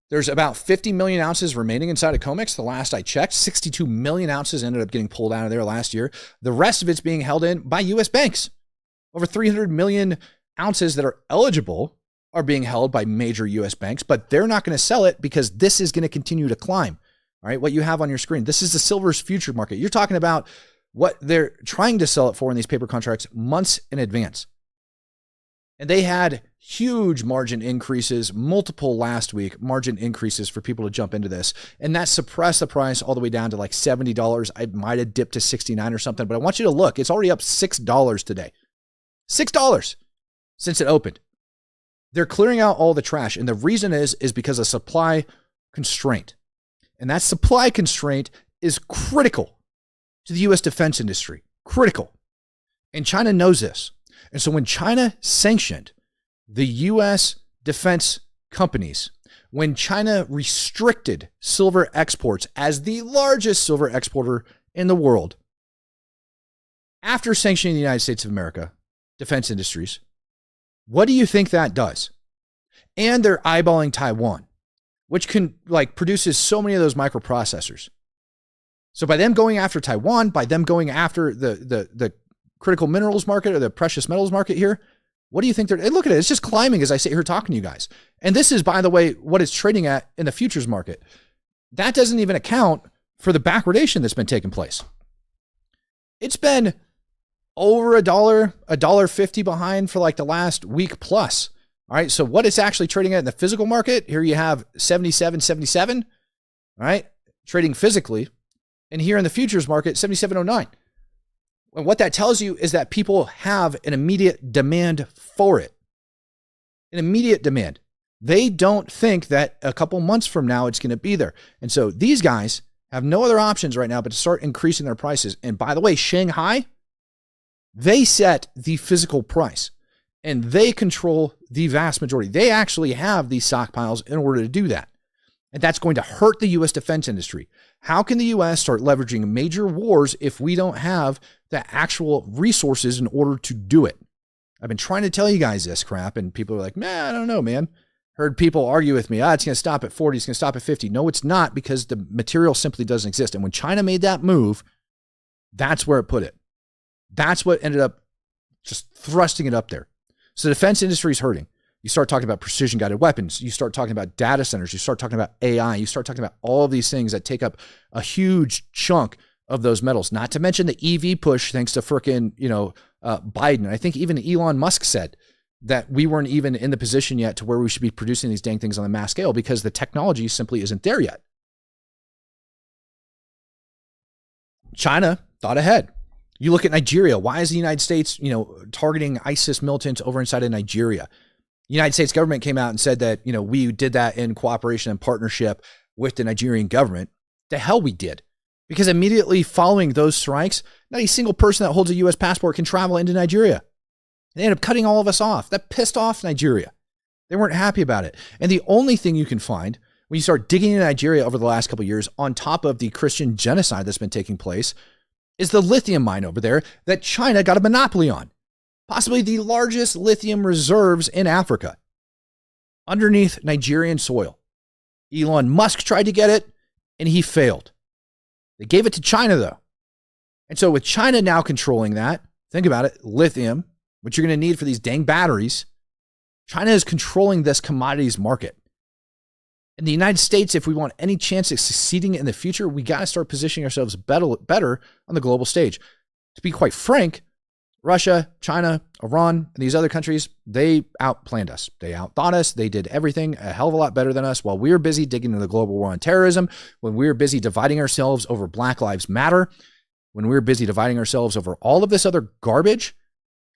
There's about 50 million ounces remaining inside of COMEX. The last I checked, 62 million ounces ended up getting pulled out of there last year. The rest of it's being held in by U.S. banks. Over 300 million ounces that are eligible are being held by major U.S. banks, but they're not going to sell it because this is going to continue to climb. All right, what you have on your screen, this is the silver's future market. You're talking about what they're trying to sell it for in these paper contracts months in advance. And they had huge margin increases, multiple last week margin increases for people to jump into this. And that suppressed the price all the way down to like $70. I might have dipped to 69 or something, but I want you to look. It's already up $6 today. $6 since it opened. They're clearing out all the trash. And the reason is because of supply constraint. And that supply constraint is critical to the U.S. defense industry. Critical. And China knows this. And so when China sanctioned the U.S. defense companies, when China restricted silver exports as the largest silver exporter in the world, after sanctioning the United States of America, defense industries, what do you think that does? And they're eyeballing Taiwan, which produces so many of those microprocessors. So by them going after Taiwan, by them going after the critical minerals market or the precious metals market here, what do you think they're, look at it, it's just climbing as I sit here talking to you guys. And this is, by the way, what it's trading at in the futures market. That doesn't even account for the backwardation that's been taking place. It's been over $1.50 behind for like the last week plus. All right, so what it's actually trading at in the physical market, here you have 77.77, all right, trading physically. And here in the futures market, 77.09. And what that tells you is that people have an immediate demand for it. An immediate demand. They don't think that a couple months from now it's going to be there. And so these guys have no other options right now but to start increasing their prices. And by the way, Shanghai, they set the physical price and they control the vast majority. They actually have these stockpiles in order to do that. And that's going to hurt the U.S. defense industry. How can the U.S. start leveraging major wars if we don't have the actual resources in order to do it? I've been trying to tell you guys this crap, and people are like, man, I don't know, man. Heard people argue with me, it's going to stop at 40, it's going to stop at 50. No, it's not, because the material simply doesn't exist. And when China made that move, that's where it put it. That's what ended up just thrusting it up there. So the defense industry is hurting. You start talking about precision-guided weapons. You start talking about data centers. You start talking about AI. You start talking about all of these things that take up a huge chunk of those metals. Not to mention the EV push, thanks to frickin', Biden. I think even Elon Musk said that we weren't even in the position yet to where we should be producing these dang things on a mass scale because the technology simply isn't there yet. China thought ahead. You look at Nigeria. Why is the United States, targeting ISIS militants over inside of Nigeria? The United States government came out and said that, we did that in cooperation and partnership with the Nigerian government. The hell we did. Because immediately following those strikes, not a single person that holds a U.S. passport can travel into Nigeria. They ended up cutting all of us off. That pissed off Nigeria. They weren't happy about it. And the only thing you can find when you start digging into Nigeria over the last couple of years, on top of the Christian genocide that's been taking place, is the lithium mine over there that China got a monopoly on. Possibly the largest lithium reserves in Africa, underneath Nigerian soil. Elon Musk tried to get it, and he failed. They gave it to China, though. And so with China now controlling that, think about it, lithium, which you're going to need for these dang batteries, China is controlling this commodities market. In the United States, if we want any chance of succeeding in the future, we got to start positioning ourselves better on the global stage. To be quite frank, Russia, China, Iran, and these other countries, they outplanned us. They outthought us. They did everything a hell of a lot better than us while we were busy digging into the global war on terrorism, when we were busy dividing ourselves over Black Lives Matter, when we were busy dividing ourselves over all of this other garbage.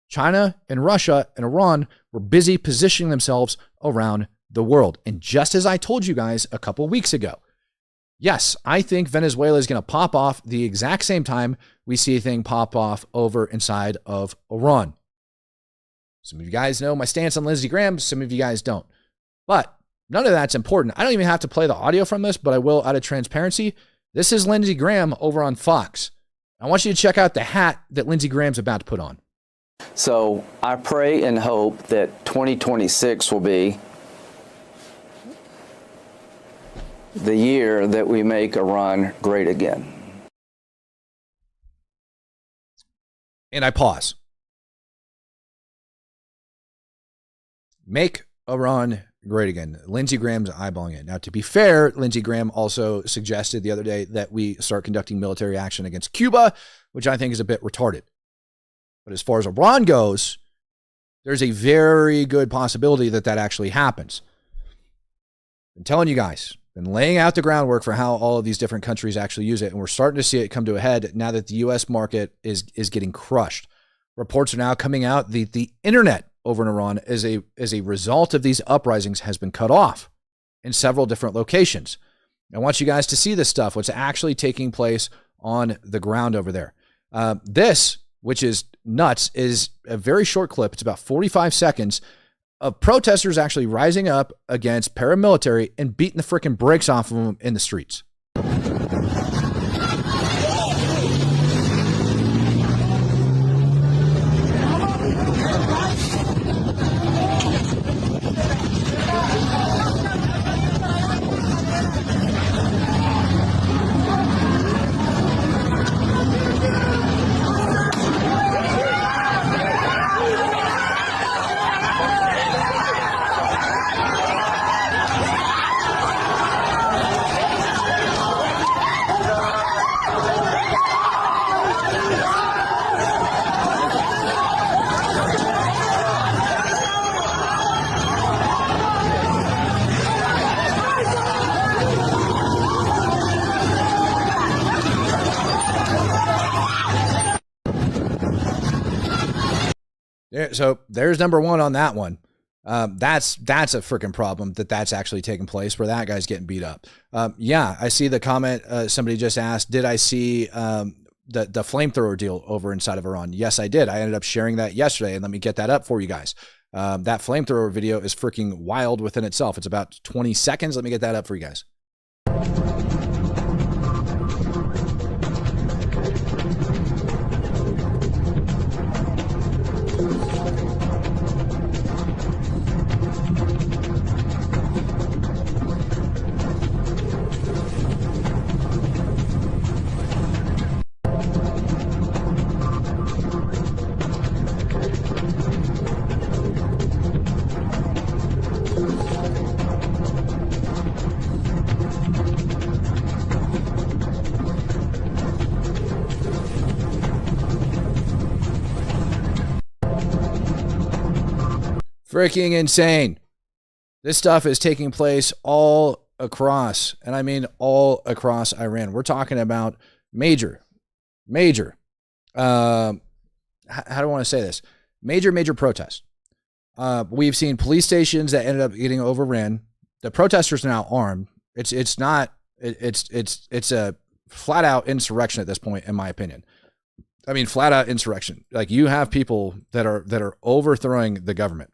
China and Russia and Iran were busy positioning themselves around the world. And just as I told you guys a couple weeks ago, yes, I think Venezuela is going to pop off the exact same time we see a thing pop off over inside of Iran. Some of you guys know my stance on Lindsey Graham. Some of you guys don't. But none of that's important. I don't even have to play the audio from this, but I will out of transparency. This is Lindsey Graham over on Fox. I want you to check out the hat that Lindsey Graham's about to put on. So I pray and hope that 2026 will be the year that we make Iran great again. And I pause. Make Iran great again. Lindsey Graham's eyeballing it. Now, to be fair, Lindsey Graham also suggested the other day that we start conducting military action against Cuba, which I think is a bit retarded. But as far as Iran goes, there's a very good possibility that that actually happens. I'm telling you guys, been laying out the groundwork for how all of these different countries actually use it, and we're starting to see it come to a head now that the U.S. market is getting crushed. Reports are now coming out the internet over in Iran as a result of these uprisings has been cut off in several different locations. I want you guys to see this stuff, what's actually taking place on the ground over there. This, which is nuts, is a very short clip. It's about 45 seconds of protesters actually rising up against paramilitary and beating the freaking brakes off of them in the streets. So there's number one on that one. That's a freaking problem that's actually taking place where that guy's getting beat up. Yeah, I see the comment. Somebody just asked, did I see the flamethrower deal over inside of Iran? Yes, I did. I ended up sharing that yesterday, and let me get that up for you guys. That flamethrower video is freaking wild within itself. It's about 20 seconds. Let me get that up for you guys. Freaking insane. This stuff is taking place all across, and I mean all across Iran. We're talking about major, how do I want to say this? Major protests. We've seen police stations that ended up getting overran. The protesters are now armed. It's a flat out insurrection at this point, in my opinion. I mean, flat out insurrection. Like, you have people that are overthrowing the government.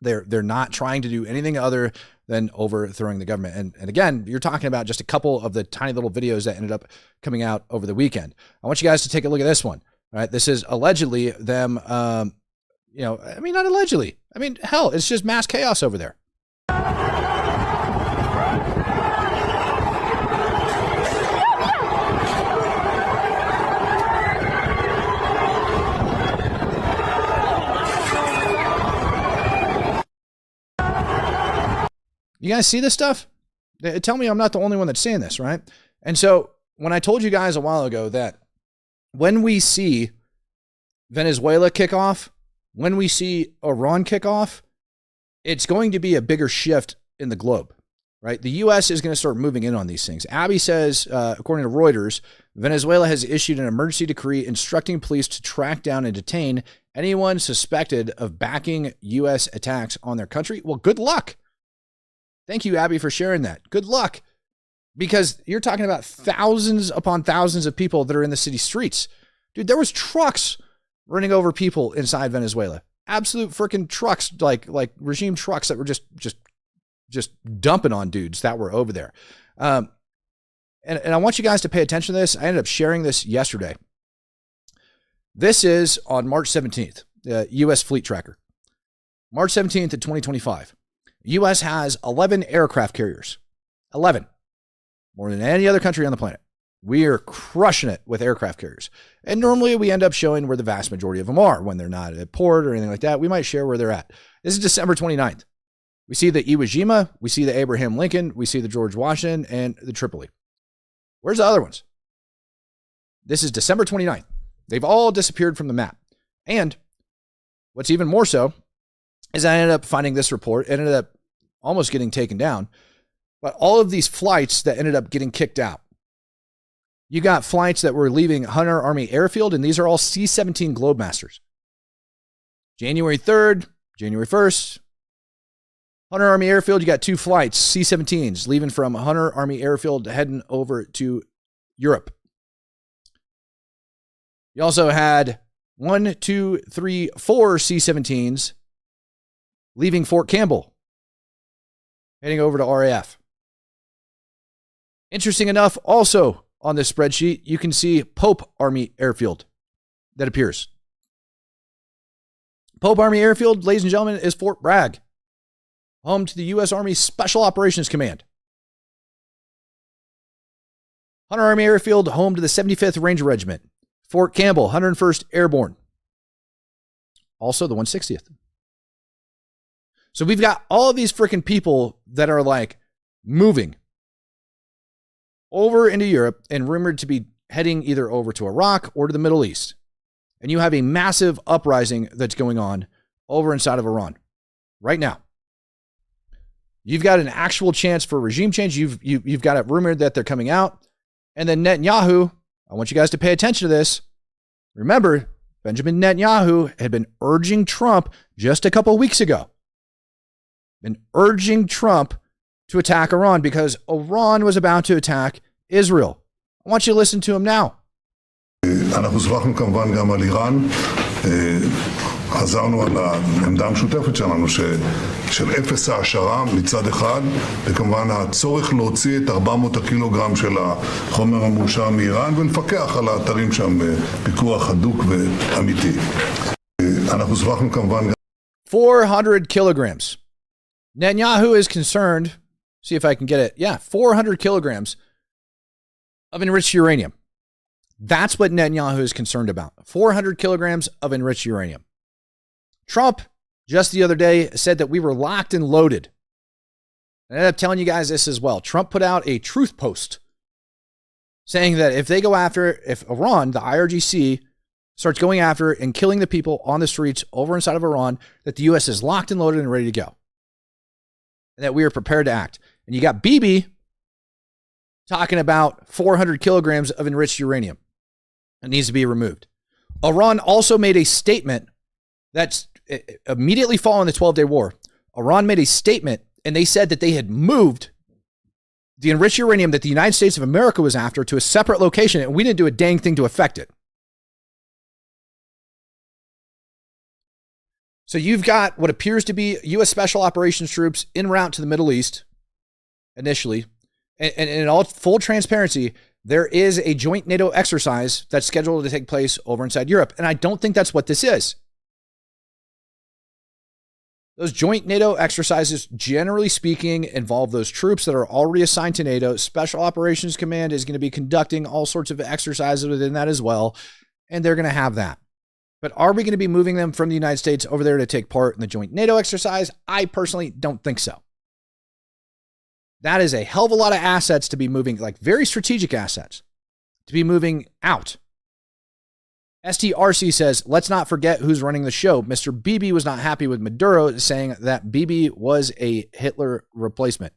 They're not trying to do anything other than overthrowing the government. And again, you're talking about just a couple of the tiny little videos that ended up coming out over the weekend. I want you guys to take a look at this one. All right, this is allegedly them. I mean, not allegedly. I mean, hell, it's just mass chaos over there. You guys see this stuff? Tell me I'm not the only one that's seeing this, right? And so when I told you guys a while ago that when we see Venezuela kick off, when we see Iran kick off, it's going to be a bigger shift in the globe, right? The U.S. is going to start moving in on these things. Abby says, according to Reuters, Venezuela has issued an emergency decree instructing police to track down and detain anyone suspected of backing U.S. attacks on their country. Well, good luck. Thank you, Abby, for sharing that. Good luck. Because you're talking about thousands upon thousands of people that are in the city streets. Dude, there was trucks running over people inside Venezuela. Absolute freaking trucks, like regime trucks that were just dumping on dudes that were over there. And I want you guys to pay attention to this. I ended up sharing this yesterday. This is on March 17th, U.S. Fleet Tracker. March 17th of 2025. U.S. has 11 aircraft carriers. 11. More than any other country on the planet. We are crushing it with aircraft carriers. And normally we end up showing where the vast majority of them are when they're not at port or anything like that. We might share where they're at. This is December 29th. We see the Iwo Jima. We see the Abraham Lincoln. We see the George Washington and the Tripoli. Where's the other ones? This is December 29th. They've all disappeared from the map. And what's even more so is I ended up finding this report. It ended up almost getting taken down. But all of these flights that ended up getting kicked out. You got flights that were leaving Hunter Army Airfield, and these are all C-17 Globemasters. January 3rd, January 1st, Hunter Army Airfield, you got 2 flights, C-17s, leaving from Hunter Army Airfield heading over to Europe. You also had 1, 2, 3, 4 C-17s leaving Fort Campbell, heading over to RAF. Interesting enough, also on this spreadsheet, you can see Pope Army Airfield that appears. Pope Army Airfield, ladies and gentlemen, is Fort Bragg, home to the U.S. Army Special Operations Command. Hunter Army Airfield, home to the 75th Ranger Regiment. Fort Campbell, 101st Airborne. Also the 160th. So we've got all of these freaking people that are like moving over into Europe and rumored to be heading either over to Iraq or to the Middle East. And you have a massive uprising that's going on over inside of Iran right now. You've got an actual chance for regime change. You've got it rumored that they're coming out. And then Netanyahu, I want you guys to pay attention to this. Remember, Benjamin Netanyahu had been urging Trump just a couple of weeks ago, been urging Trump to attack Iran because Iran was about to attack Israel. I want you to listen to him now. אנחנו שוחחנו כמובן גם על איראן, חזרנו על העמדה המשותפת שלנו של אפס העשרה מצד אחד, וכמובן הצורך להוציא את 400 הקילוגרם של החומר המאושר מאיראן ולפקח על האתרים שם פיקוח הדוק ואמיתי. אנחנו שוחחנו כמובן גם 400 kilograms. Netanyahu is concerned, see if I can get it. Yeah, 400 kilograms of enriched uranium. That's what Netanyahu is concerned about. 400 kilograms of enriched uranium. Trump, just the other day, said that we were locked and loaded. I ended up telling you guys this as well. Trump put out a truth post saying that if Iran, the IRGC, starts going after and killing the people on the streets over inside of Iran, that the U.S. is locked and loaded and ready to go. And that we are prepared to act. And you got Bibi talking about 400 kilograms of enriched uranium that needs to be removed. Iran also made a statement that's immediately following the 12-day war. Iran made a statement and they said that they had moved the enriched uranium that the United States of America was after to a separate location, and we didn't do a dang thing to affect it. So you've got what appears to be U.S. Special Operations troops en route to the Middle East initially. And in all full transparency, there is a joint NATO exercise that's scheduled to take place over inside Europe. And I don't think that's what this is. Those joint NATO exercises, generally speaking, involve those troops that are already assigned to NATO. Special Operations Command is going to be conducting all sorts of exercises within that as well. And they're going to have that. But are we going to be moving them from the United States over there to take part in the joint NATO exercise? I personally don't think so. That is a hell of a lot of assets to be moving, like very strategic assets, to be moving out. STRC says, let's not forget who's running the show. Mr. Bibi was not happy with Maduro, saying that Bibi was a Hitler replacement.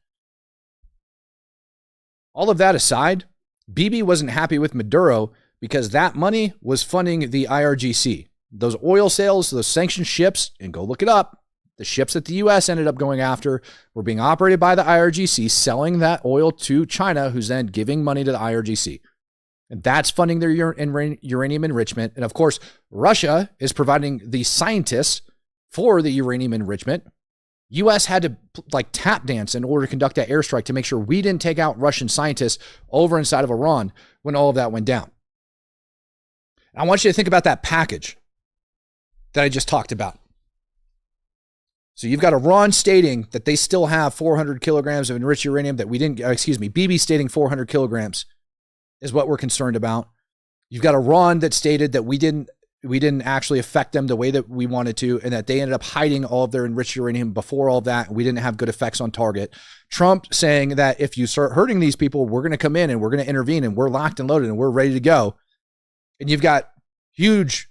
All of that aside, Bibi wasn't happy with Maduro because that money was funding the IRGC. Those oil sales, those sanctioned ships, and go look it up, the ships that the U.S. ended up going after were being operated by the IRGC, selling that oil to China, who's then giving money to the IRGC. And that's funding their uranium enrichment. And of course, Russia is providing the scientists for the uranium enrichment. U.S. had to tap dance in order to conduct that airstrike to make sure we didn't take out Russian scientists over inside of Iran when all of that went down. I want you to think about that package that I just talked about. So you've got Iran stating that they still have 400 kilograms of enriched uranium that we didn't, Bibi stating 400 kilograms is what we're concerned about. You've got Iran that stated that we didn't actually affect them the way that we wanted to, and that they ended up hiding all of their enriched uranium before all of that. And we didn't have good effects on target. Trump saying that if you start hurting these people, we're going to come in and we're going to intervene and we're locked and loaded and we're ready to go. And you've got huge,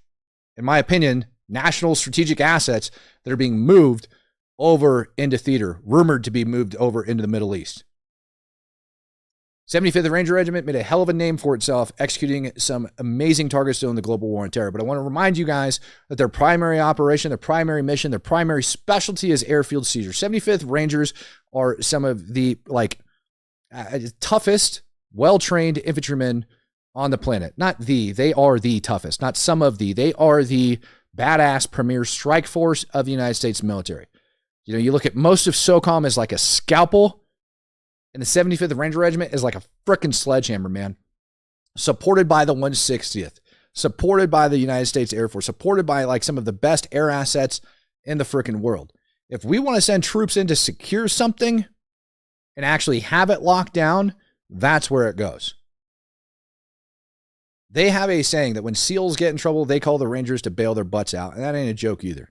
in my opinion, national strategic assets that are being moved over into theater, rumored to be moved over into the Middle East. 75th Ranger Regiment made a hell of a name for itself, executing some amazing targets still in the global war on terror. But I want to remind you guys that their primary operation, their primary mission, their primary specialty is airfield seizure. 75th Rangers are some of the toughest, well-trained infantrymen on the planet. They are the toughest. Not some of they are the badass premier strike force of the United States military. You know, you look at most of SOCOM as like a scalpel, and the 75th Ranger Regiment is like a frickin' sledgehammer, man. Supported by the 160th, supported by the United States Air Force, supported by like some of the best air assets in the frickin' world. If we want to send troops in to secure something and actually have it locked down, that's where it goes. They have a saying that when SEALs get in trouble, they call the Rangers to bail their butts out. And that ain't a joke either.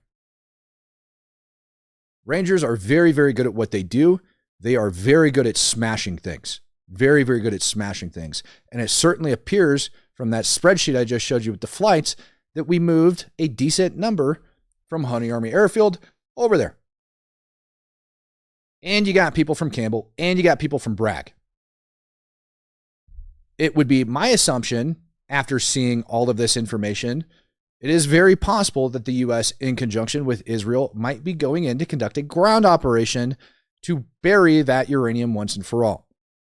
Rangers are very, very good at what they do. They are very good at smashing things. Very, very good at smashing things. And it certainly appears from that spreadsheet I just showed you with the flights that we moved a decent number from Honey Army Airfield over there. And you got people from Campbell, and you got people from Bragg. It would be my assumption, after seeing all of this information, it is very possible that the U.S., in conjunction with Israel, might be going in to conduct a ground operation to bury that uranium once and for all.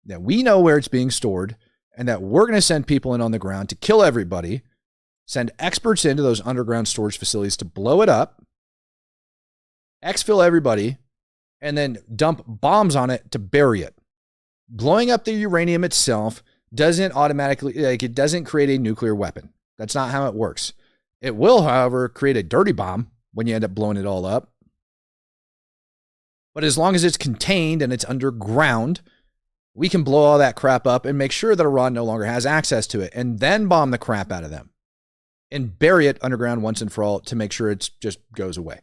Now, we know where it's being stored, and that we're going to send people in on the ground to kill everybody, send experts into those underground storage facilities to blow it up, exfil everybody, and then dump bombs on it to bury it. Blowing up the uranium itself doesn't automatically, it doesn't create a nuclear weapon. That's not how it works. It will, however, create a dirty bomb when you end up blowing it all up. But as long as it's contained and it's underground, we can blow all that crap up and make sure that Iran no longer has access to it, and then bomb the crap out of them and bury it underground once and for all to make sure it just goes away.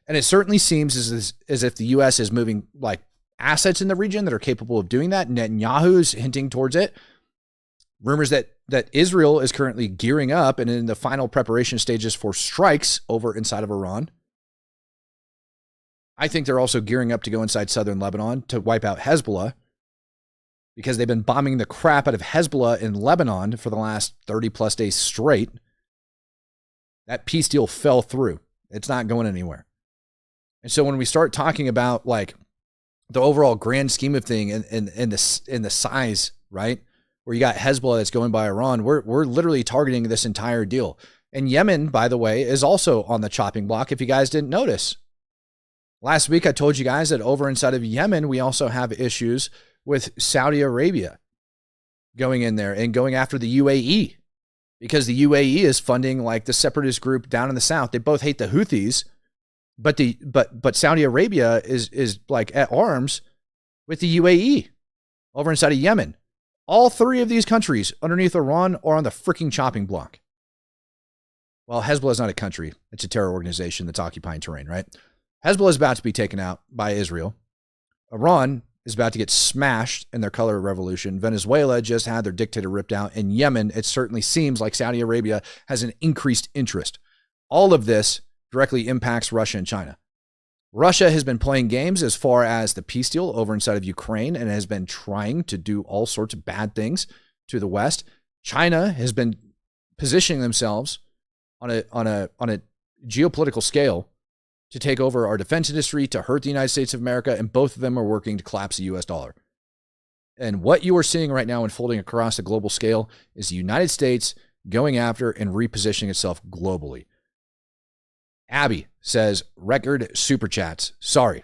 And it certainly seems as if the U.S. is moving like assets in the region that are capable of doing that. Netanyahu's hinting towards it. Rumors that Israel is currently gearing up and in the final preparation stages for strikes over inside of Iran. I think they're also gearing up to go inside southern Lebanon to wipe out Hezbollah, because they've been bombing the crap out of Hezbollah in Lebanon for the last 30 plus days straight. That peace deal fell through. It's not going anywhere. And so when we start talking about like the overall grand scheme of thing and the size, right, where you got Hezbollah that's going by Iran, we're literally targeting this entire deal. And Yemen, by the way, is also on the chopping block, if you guys didn't notice. Last week, I told you guys that over inside of Yemen, we also have issues with Saudi Arabia going in there and going after the UAE, because the UAE is funding like the separatist group down in the south. They both hate the Houthis, but Saudi Arabia is like at arms with the UAE over inside of Yemen. All three of these countries underneath Iran are on the freaking chopping block. Well, Hezbollah is not a country. It's a terror organization that's occupying terrain, right? Hezbollah is about to be taken out by Israel. Iran is about to get smashed in their color revolution. Venezuela just had their dictator ripped out. In Yemen, it certainly seems like Saudi Arabia has an increased interest. All of this directly impacts Russia and China. Russia has been playing games as far as the peace deal over inside of Ukraine and has been trying to do all sorts of bad things to the West. China has been positioning themselves on a geopolitical scale to take over our defense industry, to hurt the United States of America, and both of them are working to collapse the US dollar. And what you are seeing right now unfolding across the global scale is the United States going after and repositioning itself globally. Abby says, record super chats. Sorry.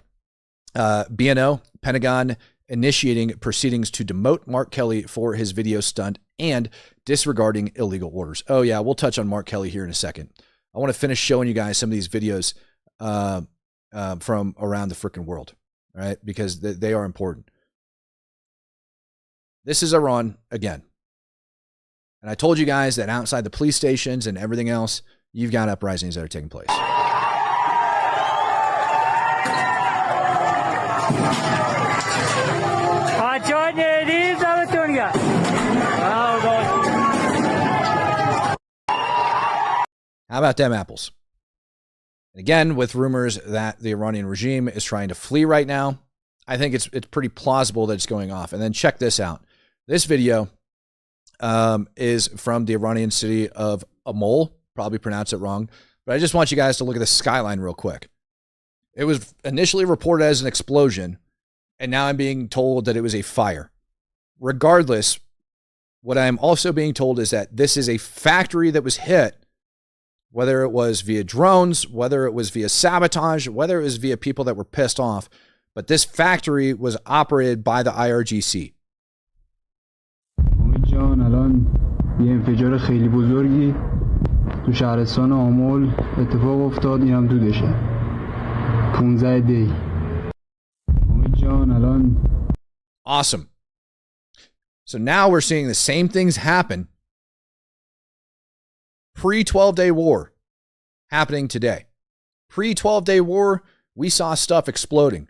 BNO, Pentagon initiating proceedings to demote Mark Kelly for his video stunt and disregarding illegal orders. Oh yeah, we'll touch on Mark Kelly here in a second. I want to finish showing you guys some of these videos from around the freaking world, right? Because they are important. This is Iran again. And I told you guys that outside the police stations and everything else, you've got uprisings that are taking place. How about them apples? And again, with rumors that the Iranian regime is trying to flee right now, I think it's pretty plausible that it's going off. And then check this out. This video is from the Iranian city of Amol. Probably pronounced it wrong. But I just want you guys to look at the skyline real quick. It was initially reported as an explosion, and now I'm being told that it was a fire. Regardless, what I'm also being told is that this is a factory that was hit, whether it was via drones, whether it was via sabotage, whether it was via people that were pissed off. But this factory was operated by the IRGC. جان الان یه انفجار خیلی بزرگی تو شهرستان آمل اتفاق افتاد، اینم دودشه 15 دی. امید جان الان. Awesome. So now we're seeing the same things happen pre-12-day war happening today. Pre-12-day war, we saw stuff exploding.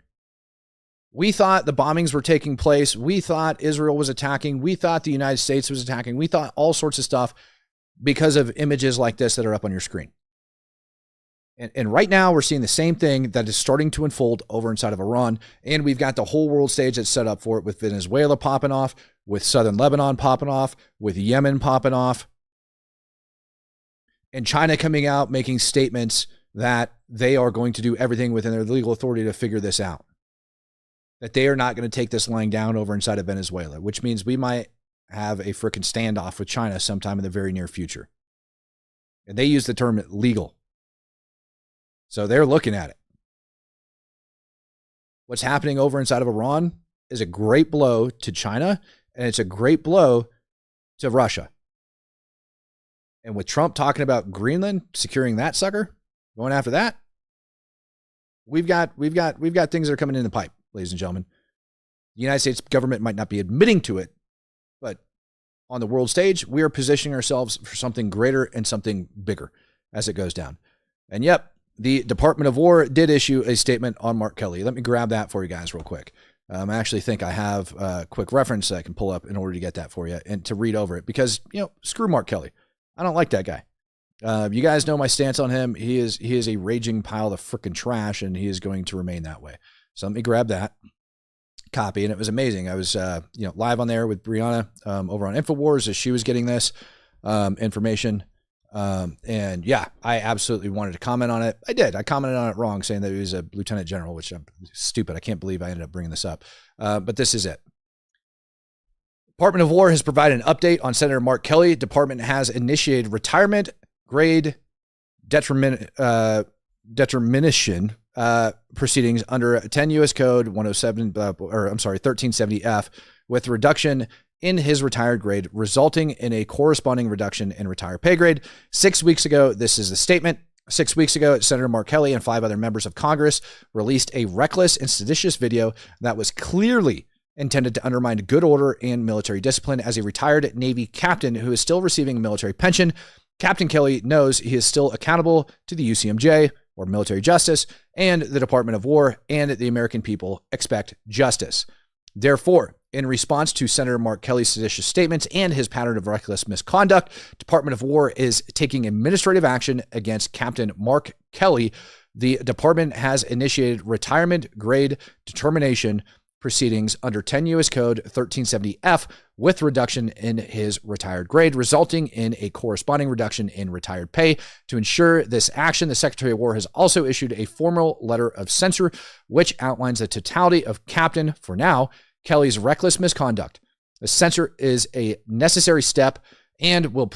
We thought the bombings were taking place. We thought Israel was attacking. We thought the United States was attacking. We thought all sorts of stuff because of images like this that are up on your screen. And right now we're seeing the same thing that is starting to unfold over inside of Iran. And we've got the whole world stage that's set up for it, with Venezuela popping off, with southern Lebanon popping off, with Yemen popping off. and China coming out making statements that they are going to do everything within their legal authority to figure this out, that they are not going to take this lying down over inside of Venezuela, which means we might have a frickin' standoff with China sometime in the very near future. And they use the term legal. So they're looking at it. What's happening over inside of Iran is a great blow to China, and it's a great blow to Russia. And with Trump talking about Greenland, securing that sucker, going after that, we've got things that are coming in the pipe, ladies and gentlemen. The United States government might not be admitting to it, but on the world stage, we are positioning ourselves for something greater and something bigger as it goes down. And yep, the Department of War did issue a statement on Mark Kelly. Let me grab that for you guys real quick. I actually think I have a quick reference that I can pull up in order to get that for you and to read over it because, screw Mark Kelly. I don't like that guy. You guys know my stance on him. He is a raging pile of freaking trash, and he is going to remain that way. So let me grab that copy, and it was amazing. I was live on there with Brianna over on InfoWars as she was getting this information. And yeah, I absolutely wanted to comment on it. I did. I commented on it wrong, saying that he was a lieutenant general, which I'm stupid. I can't believe I ended up bringing this up. But this is it. Department of War has provided an update on Senator Mark Kelly. Department has initiated retirement grade determination proceedings under 10 U.S. Code 1370F with reduction in his retired grade, resulting in a corresponding reduction in retired pay grade. 6 weeks ago, this is the statement. 6 weeks ago, Senator Mark Kelly and 5 other members of Congress released a reckless and seditious video that was clearly intended to undermine good order and military discipline. As a retired Navy captain who is still receiving a military pension, Captain Kelly knows he is still accountable to the UCMJ, or military justice, and the Department of War, and the American people expect justice. Therefore, in response to Senator Mark Kelly's seditious statements and his pattern of reckless misconduct, Department of War is taking administrative action against Captain Mark Kelly. The department has initiated retirement grade determination proceedings under 10 U.S. Code 1370F with reduction in his retired grade, resulting in a corresponding reduction in retired pay. To ensure this action, the Secretary of War has also issued a formal letter of censure, which outlines the totality of Captain, for now, Kelly's reckless misconduct. The censure is a necessary step and will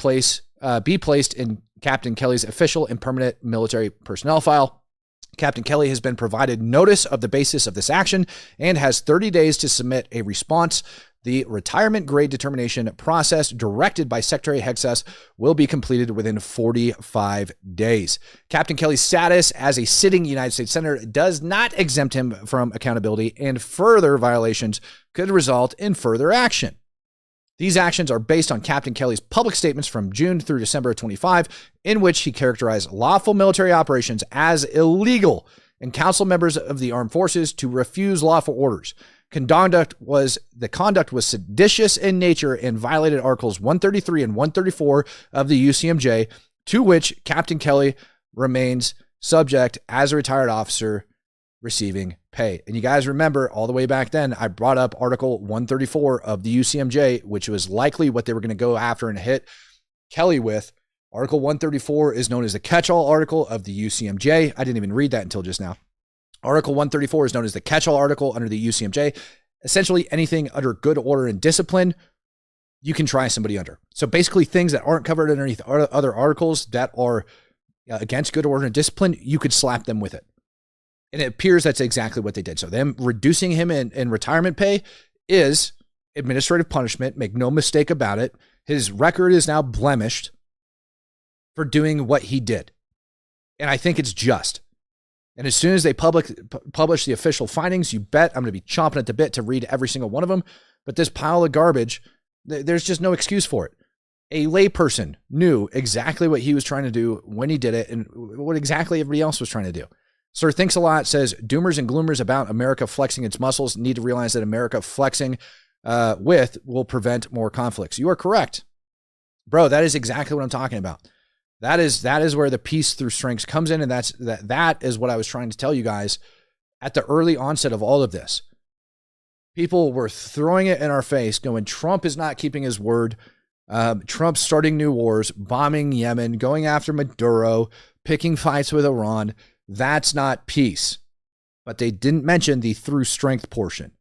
be placed in Captain Kelly's official and permanent military personnel file. Captain Kelly has been provided notice of the basis of this action and has 30 days to submit a response. The retirement grade determination process directed by Secretary Hexas will be completed within 45 days. Captain Kelly's status as a sitting United States Senator does not exempt him from accountability, and further violations could result in further action. These actions are based on Captain Kelly's public statements from June through December of 25, in which he characterized lawful military operations as illegal and counseled members of the armed forces to refuse lawful orders. The conduct was seditious in nature and violated Articles 133 and 134 of the UCMJ, to which Captain Kelly remains subject as a retired officer receiving pay. And you guys remember all the way back then, I brought up Article 134 of the UCMJ, which was likely what they were going to go after and hit Kelly with. Article 134 is known as the catch-all article of the UCMJ. I didn't even read that until just now. Article 134 is known as the catch-all article under the UCMJ. Essentially anything under good order and discipline, you can try somebody under. So basically things that aren't covered underneath other articles that are against good order and discipline, you could slap them with it. And it appears that's exactly what they did. So them reducing him in retirement pay is administrative punishment. Make no mistake about it. His record is now blemished for doing what he did. And I think it's just. And as soon as they publish the official findings, you bet I'm going to be chomping at the bit to read every single one of them. But this pile of garbage, there's just no excuse for it. A layperson knew exactly what he was trying to do when he did it and what exactly everybody else was trying to do. Sir Thinks a Lot says, doomers and gloomers about America flexing its muscles need to realize that America flexing will prevent more conflicts. You are correct. Bro, that is exactly what I'm talking about. That is where the peace through strength comes in, and that is what I was trying to tell you guys at the early onset of all of this. People were throwing it in our face, going, Trump is not keeping his word. Trump starting new wars, bombing Yemen, going after Maduro, picking fights with Iran. That's not peace. But they didn't mention the through strength portion.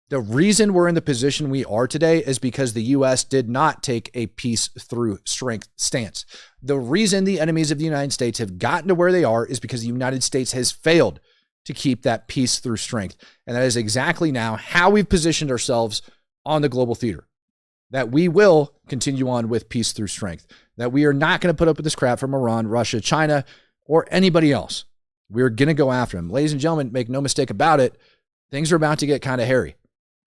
The reason we're in the position we are today is because the U.S. did not take a peace through strength stance. The reason the enemies of the United States have gotten to where they are is because the United States has failed to keep that peace through strength. And that is exactly now how we've positioned ourselves on the global theater. That we will continue on with peace through strength. That we are not going to put up with this crap from Iran, Russia, China, or anybody else. We're going to go after them. Ladies and gentlemen, make no mistake about it. Things are about to get kind of hairy.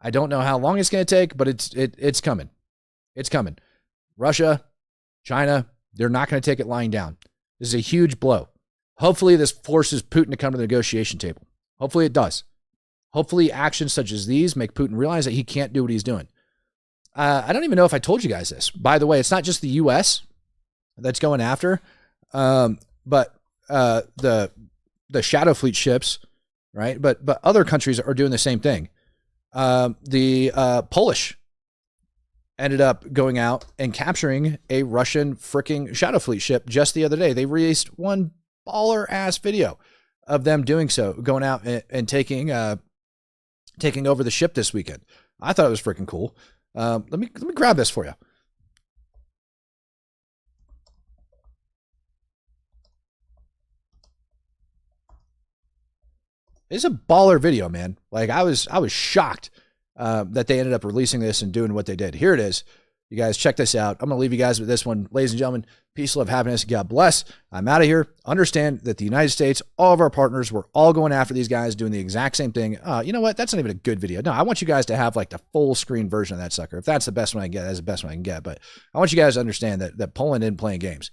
I don't know how long it's going to take, but it's coming. It's coming. Russia, China, they're not going to take it lying down. This is a huge blow. Hopefully this forces Putin to come to the negotiation table. Hopefully it does. Hopefully actions such as these make Putin realize that he can't do what he's doing. I don't even know if I told you guys this. By the way, it's not just the U.S. that's going after, but the Shadow Fleet ships, right? But other countries are doing the same thing. The Polish ended up going out and capturing a Russian freaking Shadow Fleet ship just the other day. They released one baller ass video of them doing so, going out and taking over the ship this weekend. I thought it was freaking cool. Let me grab this for you. It's a baller video, man. Like I was shocked that they ended up releasing this and doing what they did. Here it is. You guys check this out. I'm going to leave you guys with this one. Ladies and gentlemen, peace, love, happiness. God bless. I'm out of here. Understand that the United States, all of our partners, we're all going after these guys doing the exact same thing. You know what? That's not even a good video. No, I want you guys to have like the full screen version of that sucker. If that's the best one I can get, that's the best one I can get. But I want you guys to understand that Poland isn't playing games.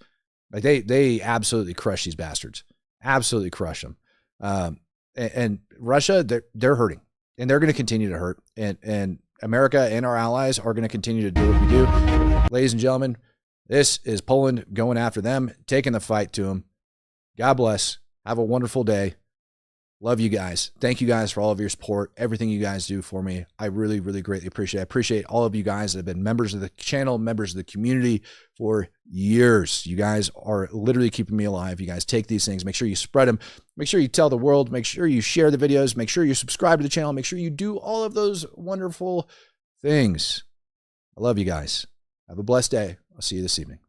Like they absolutely crush these bastards. Absolutely crush them. And Russia, they're hurting, and they're going to continue to hurt. And America and our allies are going to continue to do what we do. Ladies and gentlemen, this is Poland going after them, taking the fight to them. God bless. Have a wonderful day. Love you guys. Thank you guys for all of your support, everything you guys do for me. I really, really greatly appreciate it. I appreciate all of you guys that have been members of the channel, members of the community for years. You guys are literally keeping me alive. You guys take these things. Make sure you spread them. Make sure you tell the world. Make sure you share the videos. Make sure you subscribe to the channel. Make sure you do all of those wonderful things. I love you guys. Have a blessed day. I'll see you this evening.